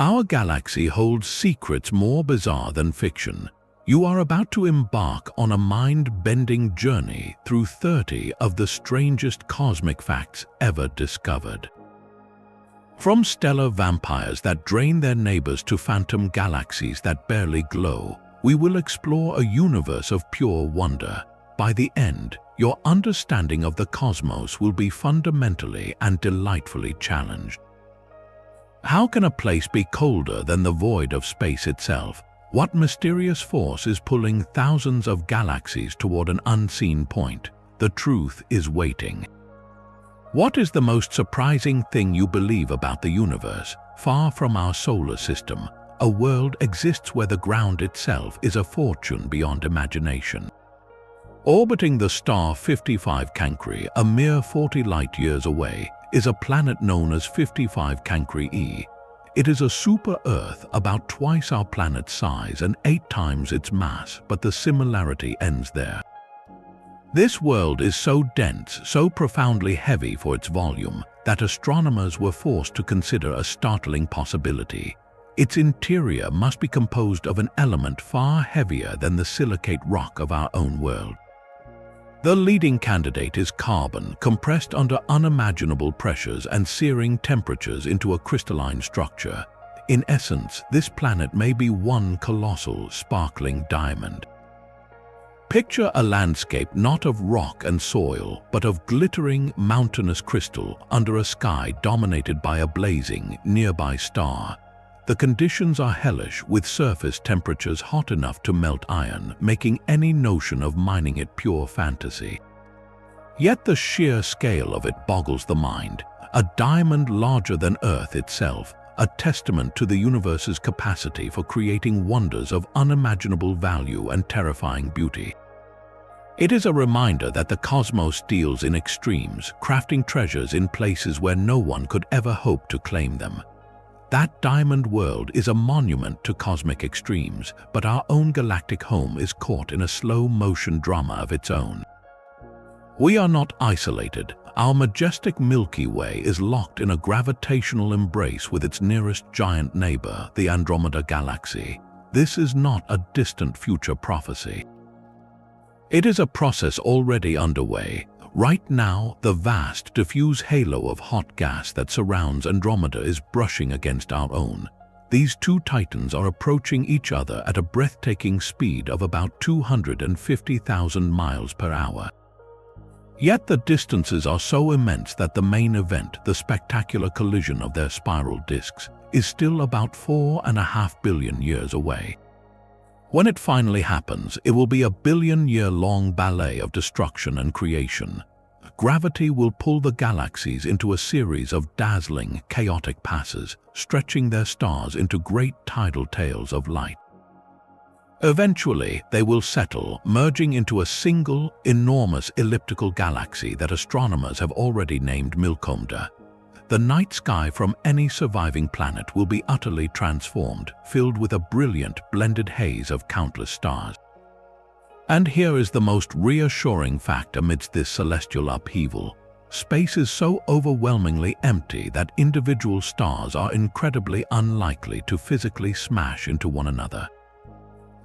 Our galaxy holds secrets more bizarre than fiction. You are about to embark on a mind-bending journey through 30 of the strangest cosmic facts ever discovered. From stellar vampires that drain their neighbors to phantom galaxies that barely glow, we will explore a universe of pure wonder. By the end, your understanding of the cosmos will be fundamentally and delightfully challenged. How can a place be colder than the void of space itself? What mysterious force is pulling thousands of galaxies toward an unseen point? The truth is waiting. What is the most surprising thing you believe about the universe? Far from our solar system, a world exists where the ground itself is a fortune beyond imagination. Orbiting the star 55 Cancri, a mere 40 light-years away, is a planet known as 55 Cancri e. It is a super-Earth about twice our planet's size and 8 times its mass, but the similarity ends there. This world is so dense, so profoundly heavy for its volume, that astronomers were forced to consider a startling possibility. Its interior must be composed of an element far heavier than the silicate rock of our own world. The leading candidate is carbon, compressed under unimaginable pressures and searing temperatures into a crystalline structure. In essence, this planet may be one colossal, sparkling diamond. Picture a landscape not of rock and soil, but of glittering, mountainous crystal under a sky dominated by a blazing, nearby star. The conditions are hellish, with surface temperatures hot enough to melt iron, making any notion of mining it pure fantasy. Yet the sheer scale of it boggles the mind. A diamond larger than Earth itself, a testament to the universe's capacity for creating wonders of unimaginable value and terrifying beauty. It is a reminder that the cosmos deals in extremes, crafting treasures in places where no one could ever hope to claim them. That diamond world is a monument to cosmic extremes, but our own galactic home is caught in a slow-motion drama of its own. We are not isolated. Our majestic Milky Way is locked in a gravitational embrace with its nearest giant neighbor, the Andromeda galaxy. This is not a distant future prophecy. It is a process already underway. Right now, the vast, diffuse halo of hot gas that surrounds Andromeda is brushing against our own. These two titans are approaching each other at a breathtaking speed of about 250,000 miles per hour. Yet the distances are so immense that the main event, the spectacular collision of their spiral disks, is still about 4.5 billion years away. When it finally happens, it will be a billion-year-long ballet of destruction and creation. Gravity will pull the galaxies into a series of dazzling, chaotic passes, stretching their stars into great tidal tails of light. Eventually, they will settle, merging into a single, enormous elliptical galaxy that astronomers have already named Milky Way. The night sky from any surviving planet will be utterly transformed, filled with a brilliant, blended haze of countless stars. And here is the most reassuring fact amidst this celestial upheaval. Space is so overwhelmingly empty that individual stars are incredibly unlikely to physically smash into one another.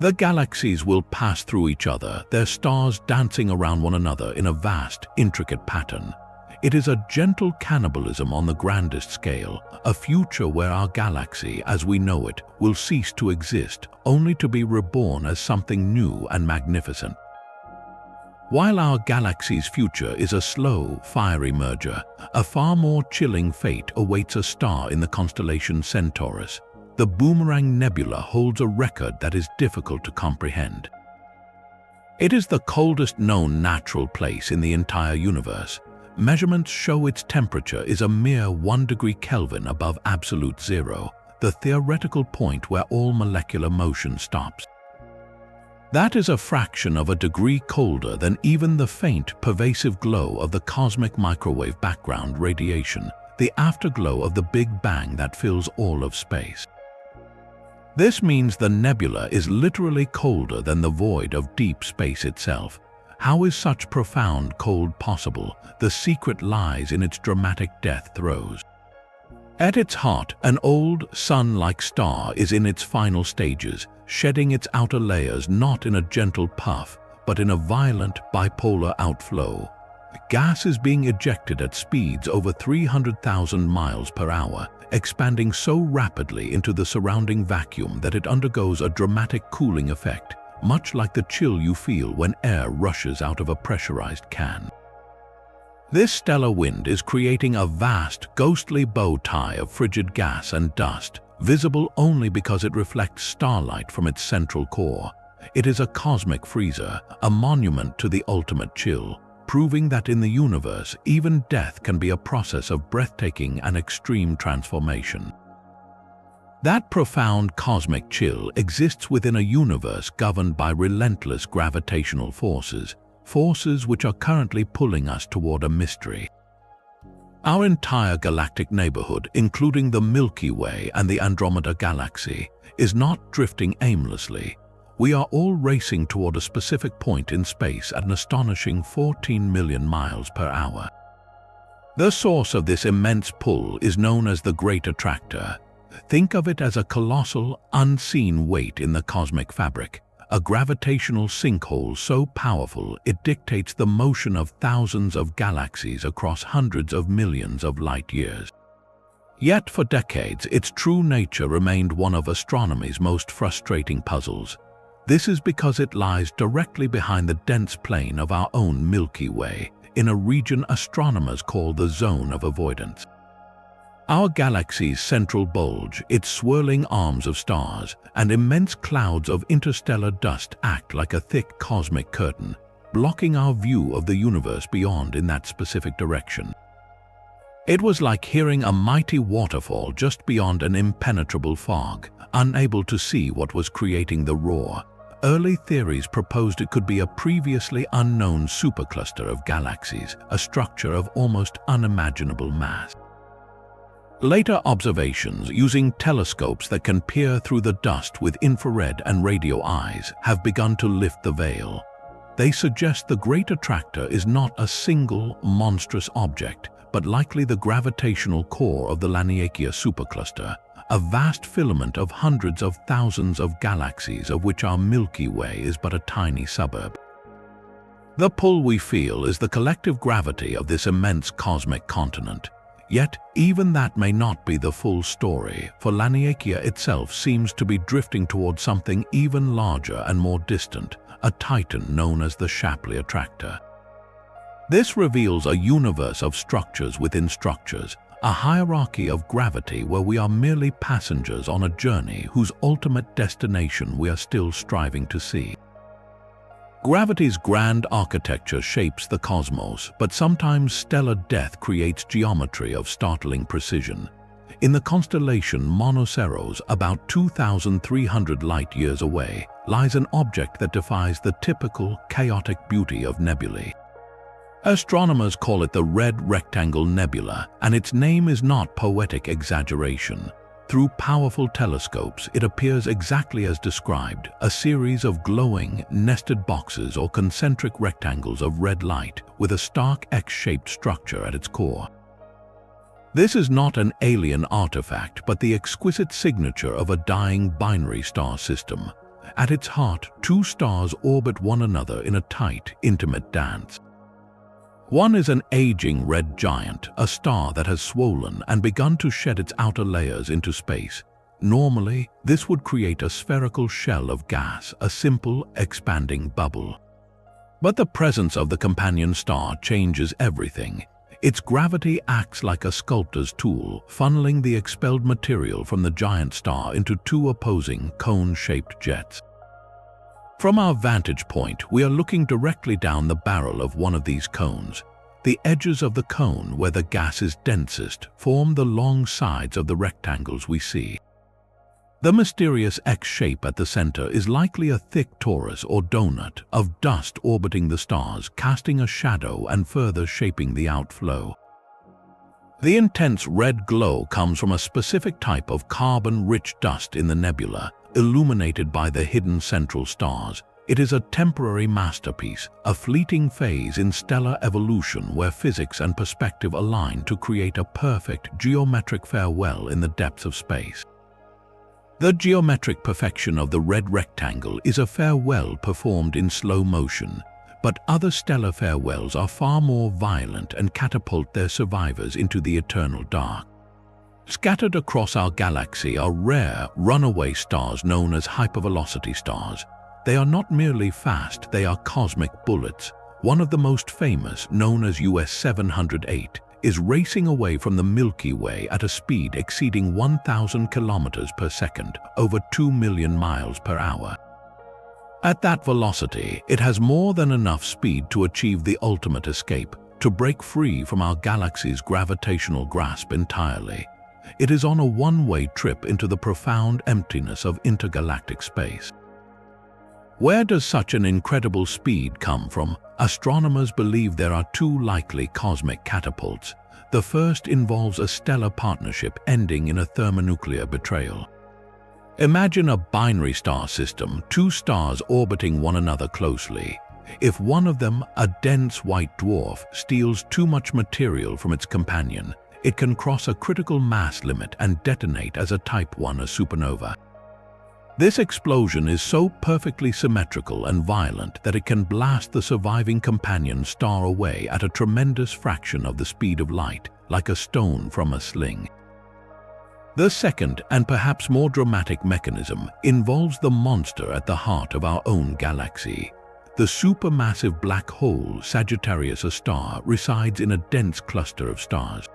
The galaxies will pass through each other, their stars dancing around one another in a vast, intricate pattern. It is a gentle cannibalism on the grandest scale, a future where our galaxy, as we know it, will cease to exist, only to be reborn as something new and magnificent. While our galaxy's future is a slow, fiery merger, a far more chilling fate awaits a star in the constellation Centaurus. The Boomerang Nebula holds a record that is difficult to comprehend. It is the coldest known natural place in the entire universe. Measurements show its temperature is a mere 1 degree Kelvin above absolute zero, the theoretical point where all molecular motion stops. That is a fraction of a degree colder than even the faint, pervasive glow of the cosmic microwave background radiation, the afterglow of the Big Bang that fills all of space. This means the nebula is literally colder than the void of deep space itself. How is such profound cold possible? The secret lies in its dramatic death throes. At its heart, an old, sun-like star is in its final stages, shedding its outer layers not in a gentle puff, but in a violent bipolar outflow. Gas is being ejected at speeds over 300,000 miles per hour, expanding so rapidly into the surrounding vacuum that it undergoes a dramatic cooling effect, much like the chill you feel when air rushes out of a pressurized can. This stellar wind is creating a vast, ghostly bow tie of frigid gas and dust, visible only because it reflects starlight from its central core. It is a cosmic freezer, a monument to the ultimate chill, proving that in the universe, even death can be a process of breathtaking and extreme transformation. That profound cosmic chill exists within a universe governed by relentless gravitational forces, forces which are currently pulling us toward a mystery. Our entire galactic neighborhood, including the Milky Way and the Andromeda galaxy, is not drifting aimlessly. We are all racing toward a specific point in space at an astonishing 14 million miles per hour. The source of this immense pull is known as the Great Attractor. Think of it as a colossal, unseen weight in the cosmic fabric, a gravitational sinkhole so powerful it dictates the motion of thousands of galaxies across hundreds of millions of light years. Yet for decades, its true nature remained one of astronomy's most frustrating puzzles. This is because it lies directly behind the dense plane of our own Milky Way, in a region astronomers call the zone of avoidance. Our galaxy's central bulge, its swirling arms of stars, and immense clouds of interstellar dust act like a thick cosmic curtain, blocking our view of the universe beyond in that specific direction. It was like hearing a mighty waterfall just beyond an impenetrable fog, unable to see what was creating the roar. Early theories proposed it could be a previously unknown supercluster of galaxies, a structure of almost unimaginable mass. Later observations using telescopes that can peer through the dust with infrared and radio eyes have begun to lift the veil. They suggest the Great Attractor is not a single, monstrous object, but likely the gravitational core of the Laniakea supercluster, a vast filament of hundreds of thousands of galaxies of which our Milky Way is but a tiny suburb. The pull we feel is the collective gravity of this immense cosmic continent. Yet, even that may not be the full story, for Laniakea itself seems to be drifting toward something even larger and more distant, a titan known as the Shapley Attractor. This reveals a universe of structures within structures, a hierarchy of gravity where we are merely passengers on a journey whose ultimate destination we are still striving to see. Gravity's grand architecture shapes the cosmos, but sometimes stellar death creates geometry of startling precision. In the constellation Monoceros, about 2,300 light-years away, lies an object that defies the typical, chaotic beauty of nebulae. Astronomers call it the Red Rectangle Nebula, and its name is not poetic exaggeration. Through powerful telescopes, it appears exactly as described, a series of glowing, nested boxes or concentric rectangles of red light with a stark X-shaped structure at its core. This is not an alien artifact, but the exquisite signature of a dying binary star system. At its heart, two stars orbit one another in a tight, intimate dance. One is an aging red giant, a star that has swollen and begun to shed its outer layers into space. Normally, this would create a spherical shell of gas, a simple, expanding bubble. But the presence of the companion star changes everything. Its gravity acts like a sculptor's tool, funneling the expelled material from the giant star into two opposing, cone-shaped jets. From our vantage point, we are looking directly down the barrel of one of these cones. The edges of the cone, where the gas is densest, form the long sides of the rectangles we see. The mysterious X shape at the center is likely a thick torus or donut of dust orbiting the stars, casting a shadow and further shaping the outflow. The intense red glow comes from a specific type of carbon-rich dust in the nebula, illuminated by the hidden central stars. It is a temporary masterpiece, a fleeting phase in stellar evolution where physics and perspective align to create a perfect geometric farewell in the depths of space. The geometric perfection of the red rectangle is a farewell performed in slow motion, but other stellar farewells are far more violent and catapult their survivors into the eternal dark. Scattered across our galaxy are rare, runaway stars known as hypervelocity stars. They are not merely fast, they are cosmic bullets. One of the most famous, known as US 708, is racing away from the Milky Way at a speed exceeding 1,000 kilometers per second, over 2 million miles per hour. At that velocity, it has more than enough speed to achieve the ultimate escape, to break free from our galaxy's gravitational grasp entirely. It is on a one-way trip into the profound emptiness of intergalactic space. Where does such an incredible speed come from? Astronomers believe there are two likely cosmic catapults. The first involves a stellar partnership ending in a thermonuclear betrayal. Imagine a binary star system, two stars orbiting one another closely. If one of them, a dense white dwarf, steals too much material from its companion, it can cross a critical mass limit and detonate as a Type 1 supernova. This explosion is so perfectly symmetrical and violent that it can blast the surviving companion star away at a tremendous fraction of the speed of light, like a stone from a sling. The second, and perhaps more dramatic mechanism, involves the monster at the heart of our own galaxy. The supermassive black hole Sagittarius A* resides in a dense cluster of stars.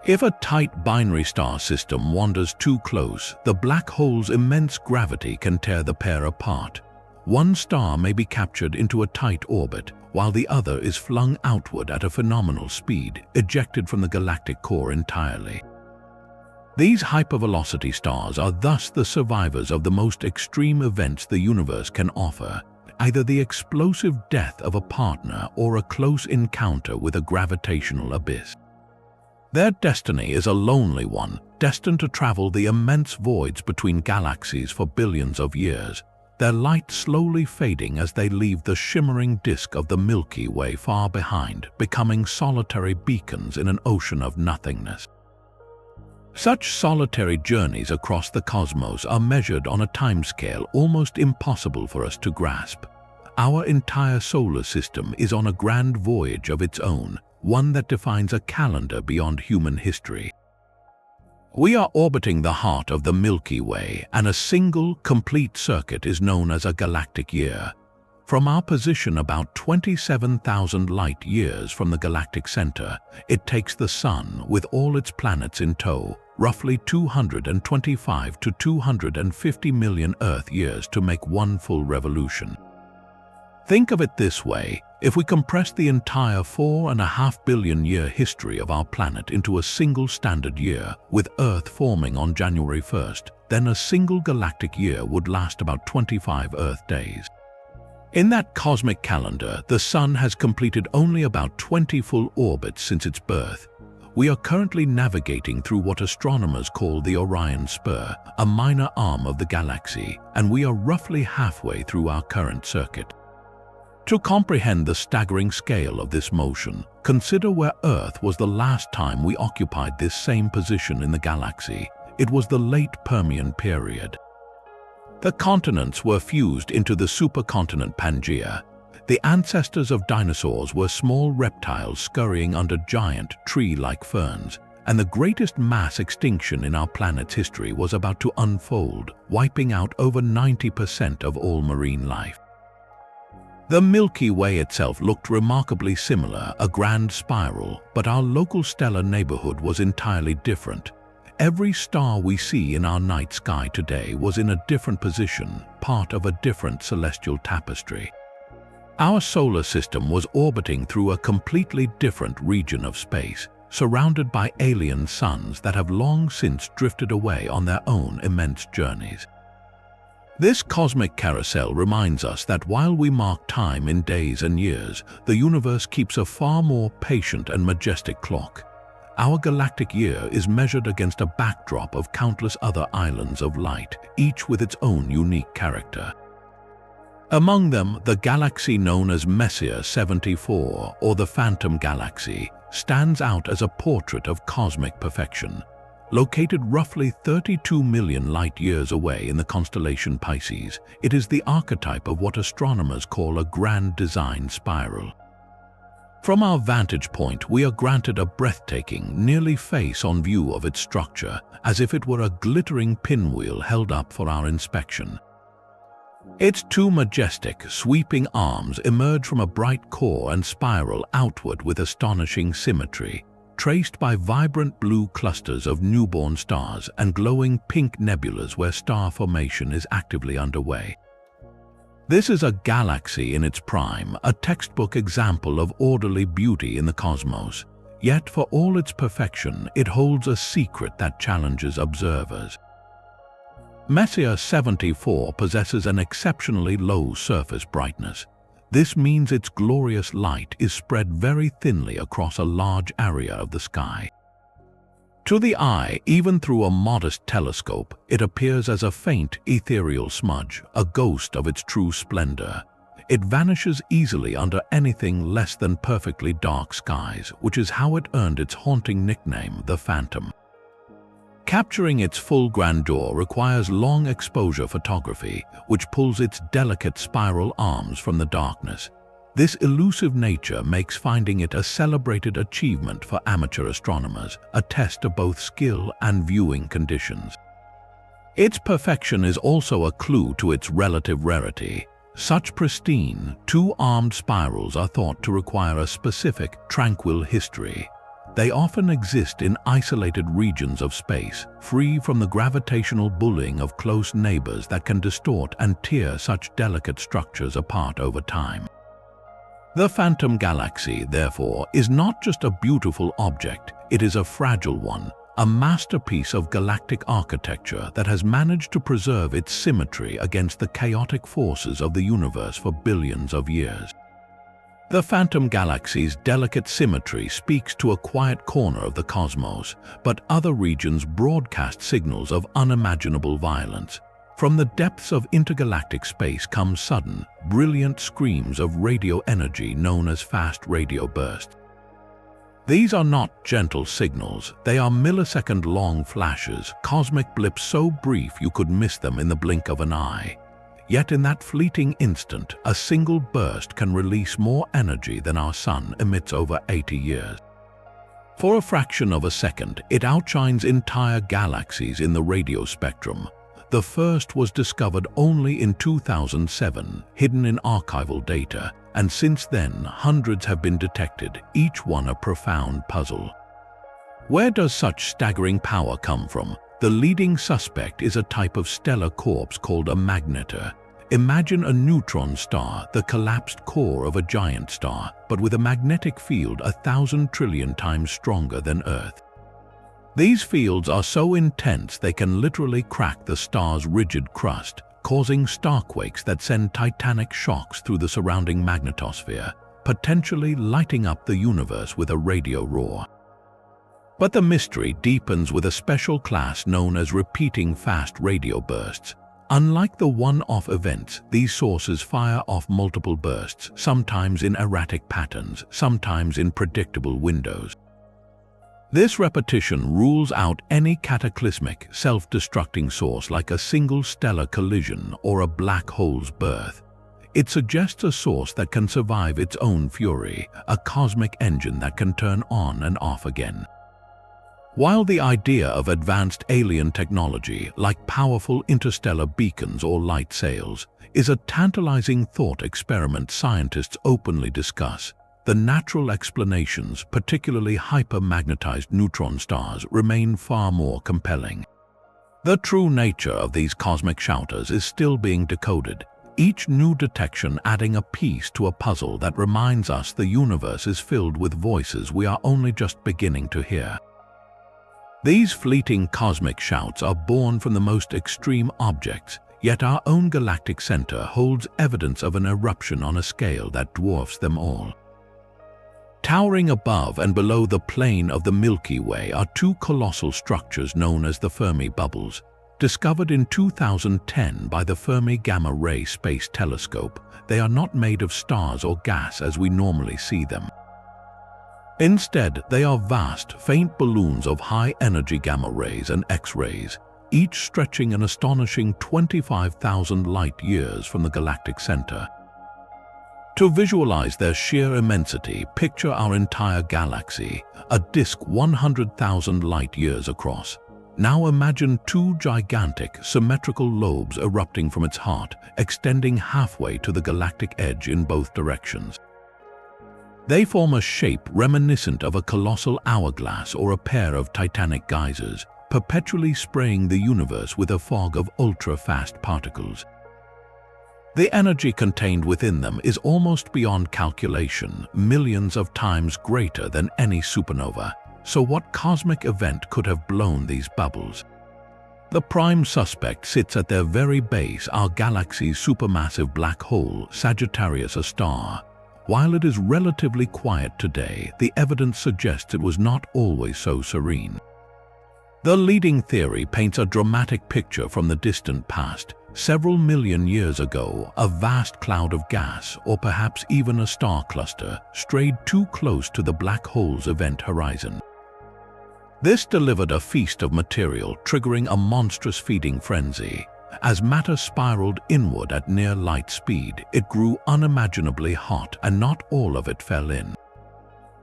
If a tight binary star system wanders too close, the black hole's immense gravity can tear the pair apart. One star may be captured into a tight orbit, while the other is flung outward at a phenomenal speed, ejected from the galactic core entirely. These hypervelocity stars are thus the survivors of the most extreme events the universe can offer, either the explosive death of a partner or a close encounter with a gravitational abyss. Their destiny is a lonely one, destined to travel the immense voids between galaxies for billions of years, their light slowly fading as they leave the shimmering disk of the Milky Way far behind, becoming solitary beacons in an ocean of nothingness. Such solitary journeys across the cosmos are measured on a timescale almost impossible for us to grasp. Our entire solar system is on a grand voyage of its own, one that defines a calendar beyond human history. We are orbiting the heart of the Milky Way, and a single, complete circuit is known as a galactic year. From our position about 27,000 light-years from the galactic center, it takes the Sun, with all its planets in tow, roughly 225 to 250 million Earth-years to make one full revolution. Think of it this way: if we compress the entire 4.5 billion-year history of our planet into a single standard year, with Earth forming on January 1st, then a single galactic year would last about 25 Earth days. In that cosmic calendar, the Sun has completed only about 20 full orbits since its birth. We are currently navigating through what astronomers call the Orion Spur, a minor arm of the galaxy, and we are roughly halfway through our current circuit. To comprehend the staggering scale of this motion, consider where Earth was the last time we occupied this same position in the galaxy. It was the late Permian period. The continents were fused into the supercontinent Pangaea. The ancestors of dinosaurs were small reptiles scurrying under giant, tree-like ferns, and the greatest mass extinction in our planet's history was about to unfold, wiping out over 90% of all marine life. The Milky Way itself looked remarkably similar, a grand spiral, but our local stellar neighborhood was entirely different. Every star we see in our night sky today was in a different position, part of a different celestial tapestry. Our solar system was orbiting through a completely different region of space, surrounded by alien suns that have long since drifted away on their own immense journeys. This cosmic carousel reminds us that while we mark time in days and years, the universe keeps a far more patient and majestic clock. Our galactic year is measured against a backdrop of countless other islands of light, each with its own unique character. Among them, the galaxy known as Messier 74, or the Phantom Galaxy, stands out as a portrait of cosmic perfection. Located roughly 32 million light-years away in the constellation Pisces, it is the archetype of what astronomers call a grand design spiral. From our vantage point, we are granted a breathtaking, nearly face-on view of its structure, as if it were a glittering pinwheel held up for our inspection. Its two majestic, sweeping arms emerge from a bright core and spiral outward with astonishing symmetry, traced by vibrant blue clusters of newborn stars and glowing pink nebulas where star formation is actively underway. This is a galaxy in its prime, a textbook example of orderly beauty in the cosmos. Yet for all its perfection, it holds a secret that challenges observers. Messier 74 possesses an exceptionally low surface brightness. This means its glorious light is spread very thinly across a large area of the sky. To the eye, even through a modest telescope, it appears as a faint, ethereal smudge, a ghost of its true splendor. It vanishes easily under anything less than perfectly dark skies, which is how it earned its haunting nickname, the Phantom. Capturing its full grandeur requires long exposure photography, which pulls its delicate spiral arms from the darkness. This elusive nature makes finding it a celebrated achievement for amateur astronomers, a test of both skill and viewing conditions. Its perfection is also a clue to its relative rarity. Such pristine, two-armed spirals are thought to require a specific, tranquil history. They often exist in isolated regions of space, free from the gravitational bullying of close neighbors that can distort and tear such delicate structures apart over time. The Phantom Galaxy, therefore, is not just a beautiful object, it is a fragile one, a masterpiece of galactic architecture that has managed to preserve its symmetry against the chaotic forces of the universe for billions of years. The Phantom Galaxy's delicate symmetry speaks to a quiet corner of the cosmos, but other regions broadcast signals of unimaginable violence. From the depths of intergalactic space come sudden, brilliant screams of radio energy known as fast radio bursts. These are not gentle signals, they are millisecond-long flashes, cosmic blips so brief you could miss them in the blink of an eye. Yet in that fleeting instant, a single burst can release more energy than our sun emits over 80 years. For a fraction of a second, it outshines entire galaxies in the radio spectrum. The first was discovered only in 2007, hidden in archival data, and since then hundreds have been detected, each one a profound puzzle. Where does such staggering power come from? The leading suspect is a type of stellar corpse called a magnetar. Imagine a neutron star, the collapsed core of a giant star, but with a magnetic field 1,000 trillion times stronger than Earth. These fields are so intense they can literally crack the star's rigid crust, causing starquakes that send titanic shocks through the surrounding magnetosphere, potentially lighting up the universe with a radio roar. But the mystery deepens with a special class known as repeating fast radio bursts. Unlike the one-off events, these sources fire off multiple bursts, sometimes in erratic patterns, sometimes in predictable windows. This repetition rules out any cataclysmic, self-destructing source like a single stellar collision or a black hole's birth. It suggests a source that can survive its own fury, a cosmic engine that can turn on and off again. While the idea of advanced alien technology, like powerful interstellar beacons or light sails, is a tantalizing thought experiment scientists openly discuss, the natural explanations, particularly hypermagnetized neutron stars, remain far more compelling. The true nature of these cosmic shouters is still being decoded, each new detection adding a piece to a puzzle that reminds us the universe is filled with voices we are only just beginning to hear. These fleeting cosmic shouts are born from the most extreme objects, yet our own galactic center holds evidence of an eruption on a scale that dwarfs them all. Towering above and below the plane of the Milky Way are two colossal structures known as the Fermi bubbles. Discovered in 2010 by the Fermi Gamma Ray Space Telescope, they are not made of stars or gas as we normally see them. Instead, they are vast, faint balloons of high-energy gamma rays and X-rays, each stretching an astonishing 25,000 light-years from the galactic center. To visualize their sheer immensity, picture our entire galaxy, a disk 100,000 light-years across. Now imagine two gigantic, symmetrical lobes erupting from its heart, extending halfway to the galactic edge in both directions. They form a shape reminiscent of a colossal hourglass or a pair of titanic geysers, perpetually spraying the universe with a fog of ultra-fast particles. The energy contained within them is almost beyond calculation, millions of times greater than any supernova. So what cosmic event could have blown these bubbles? The prime suspect sits at their very base, our galaxy's supermassive black hole, Sagittarius, a star. While it is relatively quiet today, the evidence suggests it was not always so serene. The leading theory paints a dramatic picture from the distant past. Several million years ago, a vast cloud of gas, or perhaps even a star cluster, strayed too close to the black hole's event horizon. This delivered a feast of material, triggering a monstrous feeding frenzy. As matter spiraled inward at near light speed, it grew unimaginably hot, and not all of it fell in.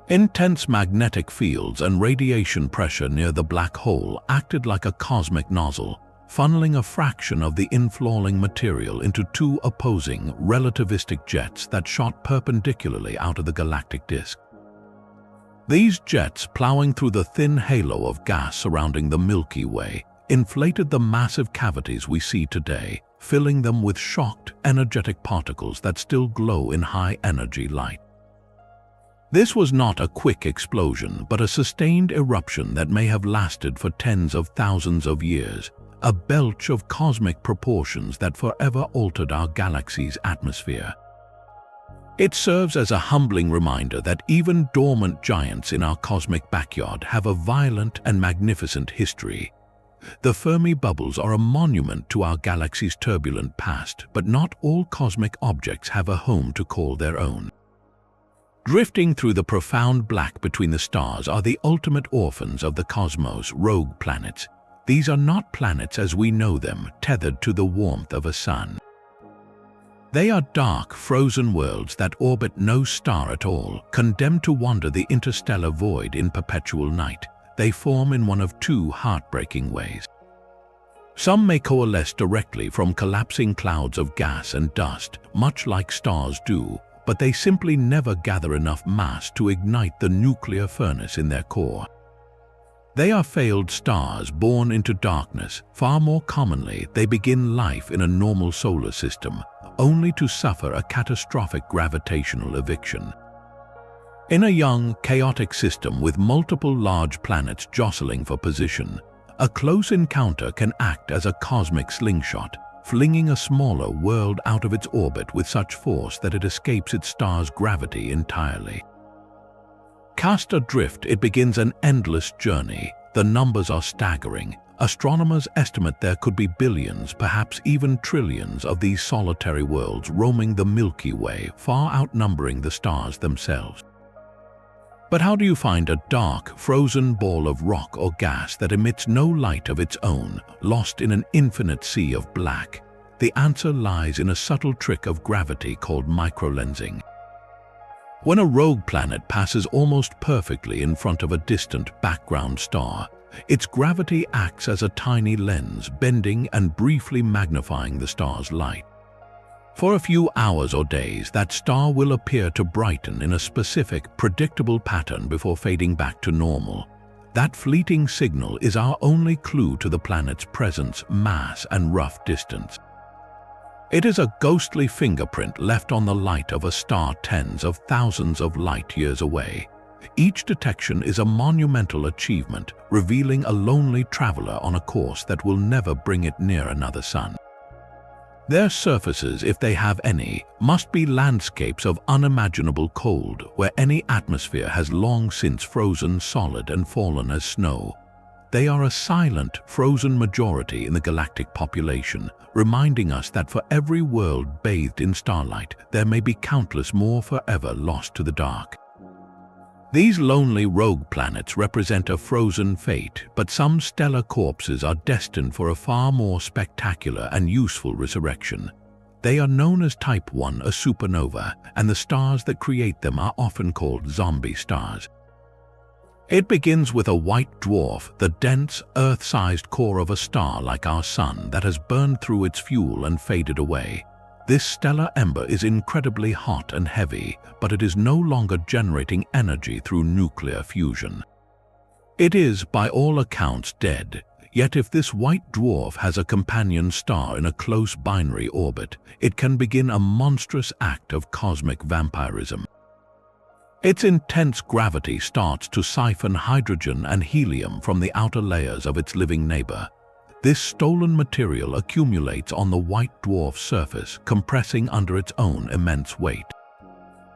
Intense magnetic fields and radiation pressure near the black hole acted like a cosmic nozzle, funneling a fraction of the inflowing material into two opposing, relativistic jets that shot perpendicularly out of the galactic disk. These jets, plowing through the thin halo of gas surrounding the Milky Way, inflated the massive cavities we see today, filling them with shocked, energetic particles that still glow in high-energy light. This was not a quick explosion, but a sustained eruption that may have lasted for tens of thousands of years, a belch of cosmic proportions that forever altered our galaxy's atmosphere. It serves as a humbling reminder that even dormant giants in our cosmic backyard have a violent and magnificent history. The Fermi bubbles are a monument to our galaxy's turbulent past, but not all cosmic objects have a home to call their own. Drifting through the profound black between the stars are the ultimate orphans of the cosmos, rogue planets. These are not planets as we know them, tethered to the warmth of a sun. They are dark, frozen worlds that orbit no star at all, condemned to wander the interstellar void in perpetual night. They form in one of two heartbreaking ways. Some may coalesce directly from collapsing clouds of gas and dust, much like stars do, but they simply never gather enough mass to ignite the nuclear furnace in their core. They are failed stars born into darkness. Far more commonly, they begin life in a normal solar system, only to suffer a catastrophic gravitational eviction. In a young, chaotic system with multiple large planets jostling for position, a close encounter can act as a cosmic slingshot, flinging a smaller world out of its orbit with such force that it escapes its star's gravity entirely. Cast adrift, it begins an endless journey. The numbers are staggering. Astronomers estimate there could be billions, perhaps even trillions, of these solitary worlds roaming the Milky Way, far outnumbering the stars themselves. But how do you find a dark, frozen ball of rock or gas that emits no light of its own, lost in an infinite sea of black? The answer lies in a subtle trick of gravity called microlensing. When a rogue planet passes almost perfectly in front of a distant background star, its gravity acts as a tiny lens, bending and briefly magnifying the star's light. For a few hours or days, that star will appear to brighten in a specific, predictable pattern before fading back to normal. That fleeting signal is our only clue to the planet's presence, mass, and rough distance. It is a ghostly fingerprint left on the light of a star tens of thousands of light years away. Each detection is a monumental achievement, revealing a lonely traveler on a course that will never bring it near another sun. Their surfaces, if they have any, must be landscapes of unimaginable cold, where any atmosphere has long since frozen solid and fallen as snow. They are a silent, frozen majority in the galactic population, reminding us that for every world bathed in starlight, there may be countless more forever lost to the dark. These lonely rogue planets represent a frozen fate, but some stellar corpses are destined for a far more spectacular and useful resurrection. They are known as Type 1, a supernova, and the stars that create them are often called zombie stars. It begins with a white dwarf, the dense, Earth-sized core of a star like our Sun that has burned through its fuel and faded away. This stellar ember is incredibly hot and heavy, but it is no longer generating energy through nuclear fusion. It is, by all accounts, dead. Yet if this white dwarf has a companion star in a close binary orbit, it can begin a monstrous act of cosmic vampirism. Its intense gravity starts to siphon hydrogen and helium from the outer layers of its living neighbor. This stolen material accumulates on the white dwarf's surface, compressing under its own immense weight.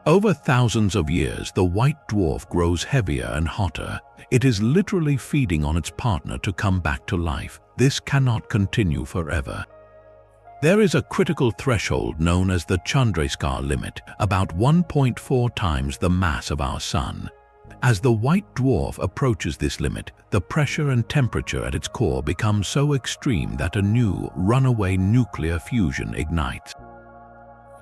Over thousands of years, the white dwarf grows heavier and hotter. It is literally feeding on its partner to come back to life. This cannot continue forever. There is a critical threshold known as the Chandrasekhar limit, about 1.4 times the mass of our Sun. As the white dwarf approaches this limit, the pressure and temperature at its core become so extreme that a new, runaway nuclear fusion ignites.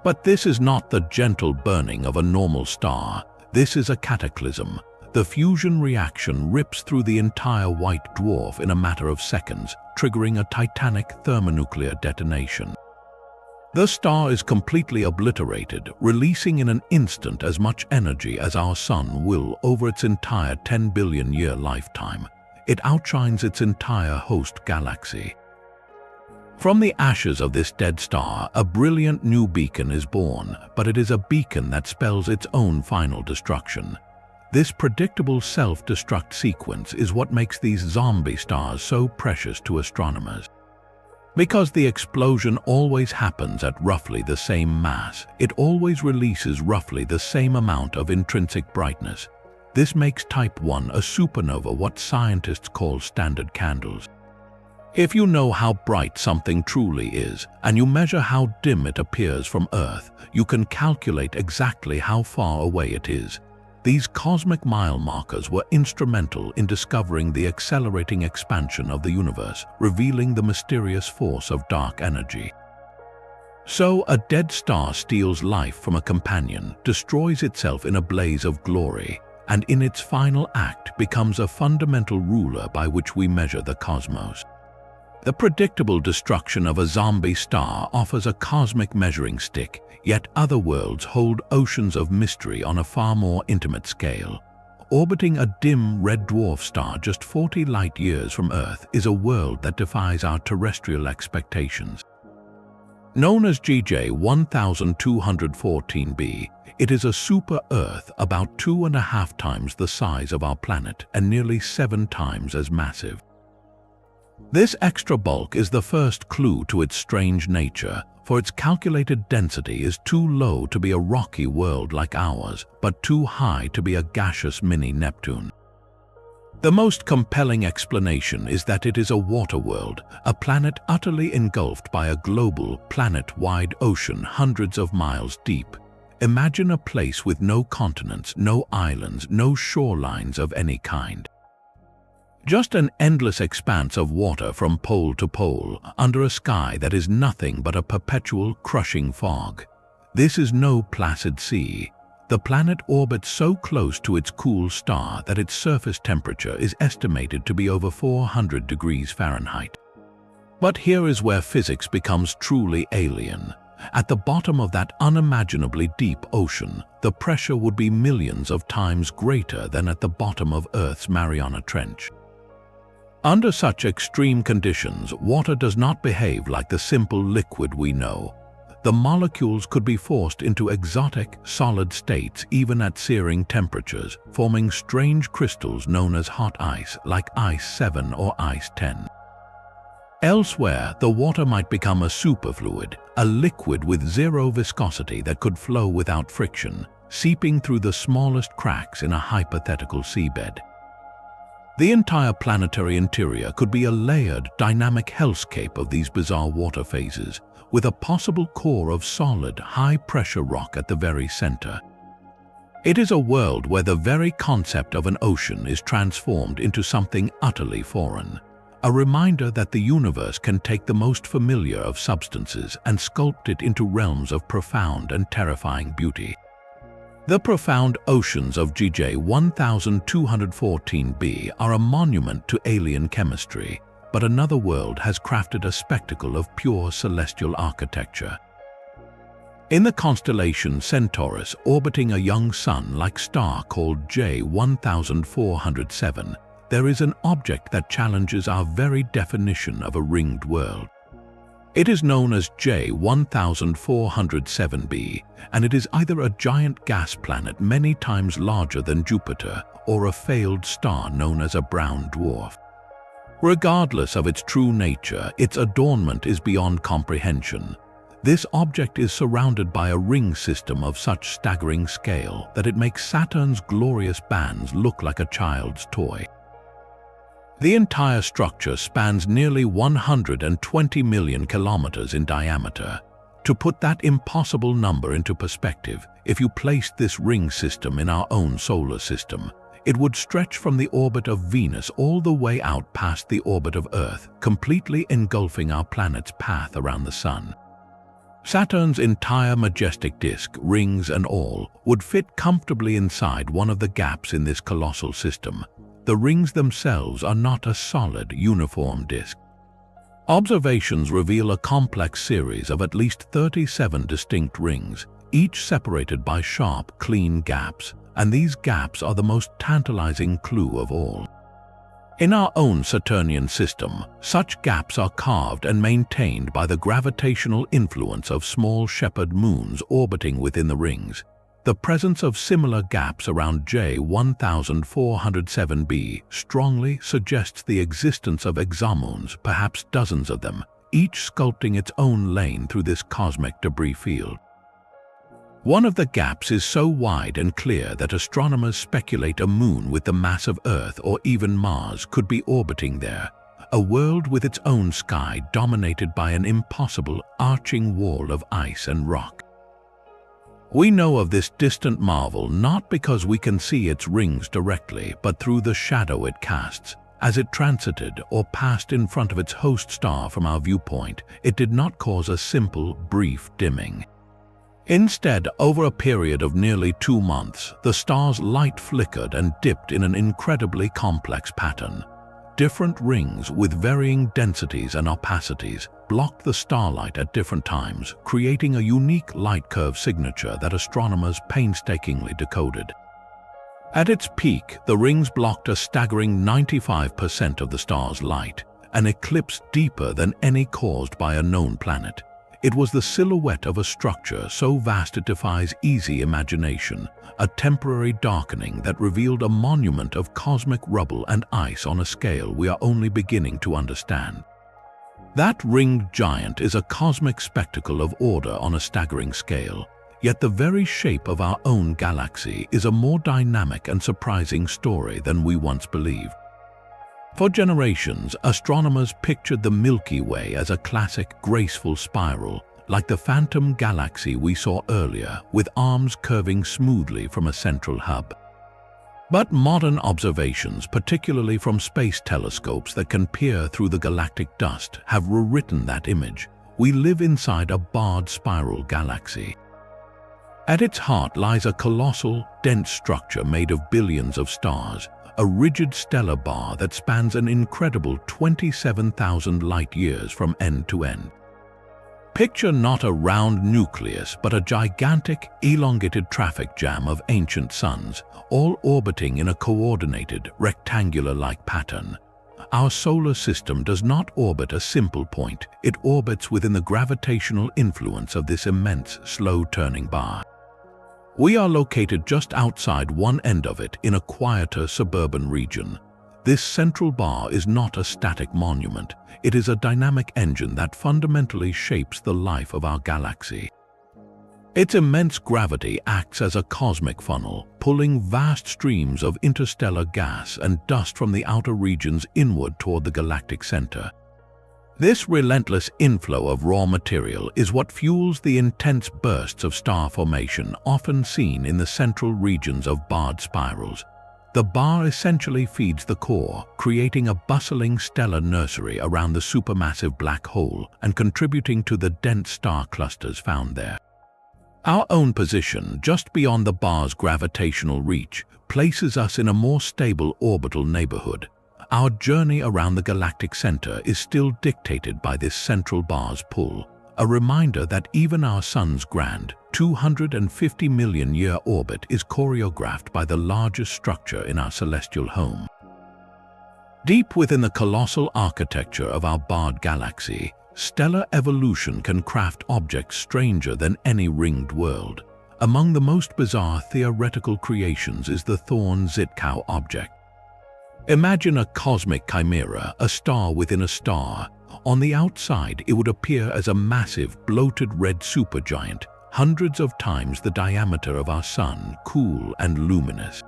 But this is not the gentle burning of a normal star. This is a cataclysm. The fusion reaction rips through the entire white dwarf in a matter of seconds, triggering a titanic thermonuclear detonation. The star is completely obliterated, releasing in an instant as much energy as our Sun will over its entire 10 billion-year lifetime. It outshines its entire host galaxy. From the ashes of this dead star, a brilliant new beacon is born, but it is a beacon that spells its own final destruction. This predictable self-destruct sequence is what makes these zombie stars so precious to astronomers. Because the explosion always happens at roughly the same mass, it always releases roughly the same amount of intrinsic brightness. This makes Type 1 a supernova, what scientists call standard candles. If you know how bright something truly is, and you measure how dim it appears from Earth, you can calculate exactly how far away it is. These cosmic mile markers were instrumental in discovering the accelerating expansion of the universe, revealing the mysterious force of dark energy. So, a dead star steals life from a companion, destroys itself in a blaze of glory, and in its final act becomes a fundamental ruler by which we measure the cosmos. The predictable destruction of a zombie star offers a cosmic measuring stick, yet other worlds hold oceans of mystery on a far more intimate scale. Orbiting a dim red dwarf star just 40 light-years from Earth is a world that defies our terrestrial expectations. Known as GJ 1214b, it is a super-Earth about 2.5 times the size of our planet and nearly 7 times as massive. This extra bulk is the first clue to its strange nature, for its calculated density is too low to be a rocky world like ours, but too high to be a gaseous mini-Neptune. The most compelling explanation is that it is a water world, a planet utterly engulfed by a global, planet-wide ocean hundreds of miles deep. Imagine a place with no continents, no islands, no shorelines of any kind. Just an endless expanse of water from pole to pole, under a sky that is nothing but a perpetual crushing fog. This is no placid sea. The planet orbits so close to its cool star that its surface temperature is estimated to be over 400 degrees Fahrenheit. But here is where physics becomes truly alien. At the bottom of that unimaginably deep ocean, the pressure would be millions of times greater than at the bottom of Earth's Mariana Trench. Under such extreme conditions, water does not behave like the simple liquid we know. The molecules could be forced into exotic, solid states even at searing temperatures, forming strange crystals known as hot ice, like Ice 7 or Ice 10. Elsewhere, the water might become a superfluid, a liquid with zero viscosity that could flow without friction, seeping through the smallest cracks in a hypothetical seabed. The entire planetary interior could be a layered, dynamic hellscape of these bizarre water phases, with a possible core of solid, high-pressure rock at the very center. It is a world where the very concept of an ocean is transformed into something utterly foreign, a reminder that the universe can take the most familiar of substances and sculpt it into realms of profound and terrifying beauty. The profound oceans of GJ 1214b are a monument to alien chemistry, but another world has crafted a spectacle of pure celestial architecture. In the constellation Centaurus, orbiting a young sun-like star called J1407, there is an object that challenges our very definition of a ringed world. It is known as J1407b, and it is either a giant gas planet many times larger than Jupiter or a failed star known as a brown dwarf. Regardless of its true nature, its adornment is beyond comprehension. This object is surrounded by a ring system of such staggering scale that it makes Saturn's glorious bands look like a child's toy. The entire structure spans nearly 120 million kilometers in diameter. To put that impossible number into perspective, if you placed this ring system in our own solar system, it would stretch from the orbit of Venus all the way out past the orbit of Earth, completely engulfing our planet's path around the Sun. Saturn's entire majestic disk, rings and all, would fit comfortably inside one of the gaps in this colossal system. The rings themselves are not a solid, uniform disk. Observations reveal a complex series of at least 37 distinct rings, each separated by sharp, clean gaps, and these gaps are the most tantalizing clue of all. In our own Saturnian system, such gaps are carved and maintained by the gravitational influence of small shepherd moons orbiting within the rings. The presence of similar gaps around J1407b strongly suggests the existence of exomoons, perhaps dozens of them, each sculpting its own lane through this cosmic debris field. One of the gaps is so wide and clear that astronomers speculate a moon with the mass of Earth or even Mars could be orbiting there, a world with its own sky dominated by an impossible arching wall of ice and rock. We know of this distant marvel not because we can see its rings directly, but through the shadow it casts. As it transited or passed in front of its host star from our viewpoint, it did not cause a simple, brief dimming. Instead, over a period of nearly 2 months, the star's light flickered and dipped in an incredibly complex pattern. Different rings with varying densities and opacities blocked the starlight at different times, creating a unique light curve signature that astronomers painstakingly decoded. At its peak, the rings blocked a staggering 95% of the star's light, an eclipse deeper than any caused by a known planet. It was the silhouette of a structure so vast it defies easy imagination, a temporary darkening that revealed a monument of cosmic rubble and ice on a scale we are only beginning to understand. That ringed giant is a cosmic spectacle of order on a staggering scale, yet the very shape of our own galaxy is a more dynamic and surprising story than we once believed. For generations, astronomers pictured the Milky Way as a classic, graceful spiral, like the phantom galaxy we saw earlier, with arms curving smoothly from a central hub. But modern observations, particularly from space telescopes that can peer through the galactic dust, have rewritten that image. We live inside a barred spiral galaxy. At its heart lies a colossal, dense structure made of billions of stars, a rigid stellar bar that spans an incredible 27,000 light-years from end to end. Picture not a round nucleus, but a gigantic, elongated traffic jam of ancient suns, all orbiting in a coordinated, rectangular-like pattern. Our solar system does not orbit a simple point, it orbits within the gravitational influence of this immense, slow-turning bar. We are located just outside one end of it in a quieter suburban region. This central bar is not a static monument, it is a dynamic engine that fundamentally shapes the life of our galaxy. Its immense gravity acts as a cosmic funnel, pulling vast streams of interstellar gas and dust from the outer regions inward toward the galactic center. This relentless inflow of raw material is what fuels the intense bursts of star formation often seen in the central regions of barred spirals. The bar essentially feeds the core, creating a bustling stellar nursery around the supermassive black hole and contributing to the dense star clusters found there. Our own position, just beyond the bar's gravitational reach, places us in a more stable orbital neighborhood. Our journey around the galactic center is still dictated by this central bar's pull, a reminder that even our sun's grand, 250 million-year orbit is choreographed by the largest structure in our celestial home. Deep within the colossal architecture of our barred galaxy, stellar evolution can craft objects stranger than any ringed world. Among the most bizarre theoretical creations is the Thorn-Zitkow object. Imagine a cosmic chimera, a star within a star. On the outside, it would appear as a massive, bloated red supergiant, hundreds of times the diameter of our sun, cool and luminous.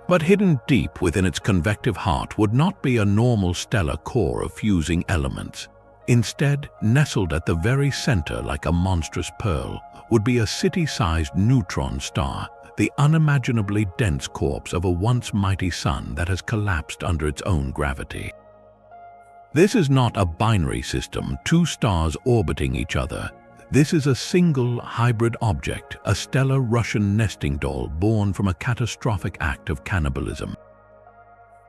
But hidden deep within its convective heart would not be a normal stellar core of fusing elements. Instead, nestled at the very center like a monstrous pearl, would be a city-sized neutron star, the unimaginably dense corpse of a once mighty sun that has collapsed under its own gravity. This is not a binary system, two stars orbiting each other. This is a single hybrid object, a stellar Russian nesting doll born from a catastrophic act of cannibalism.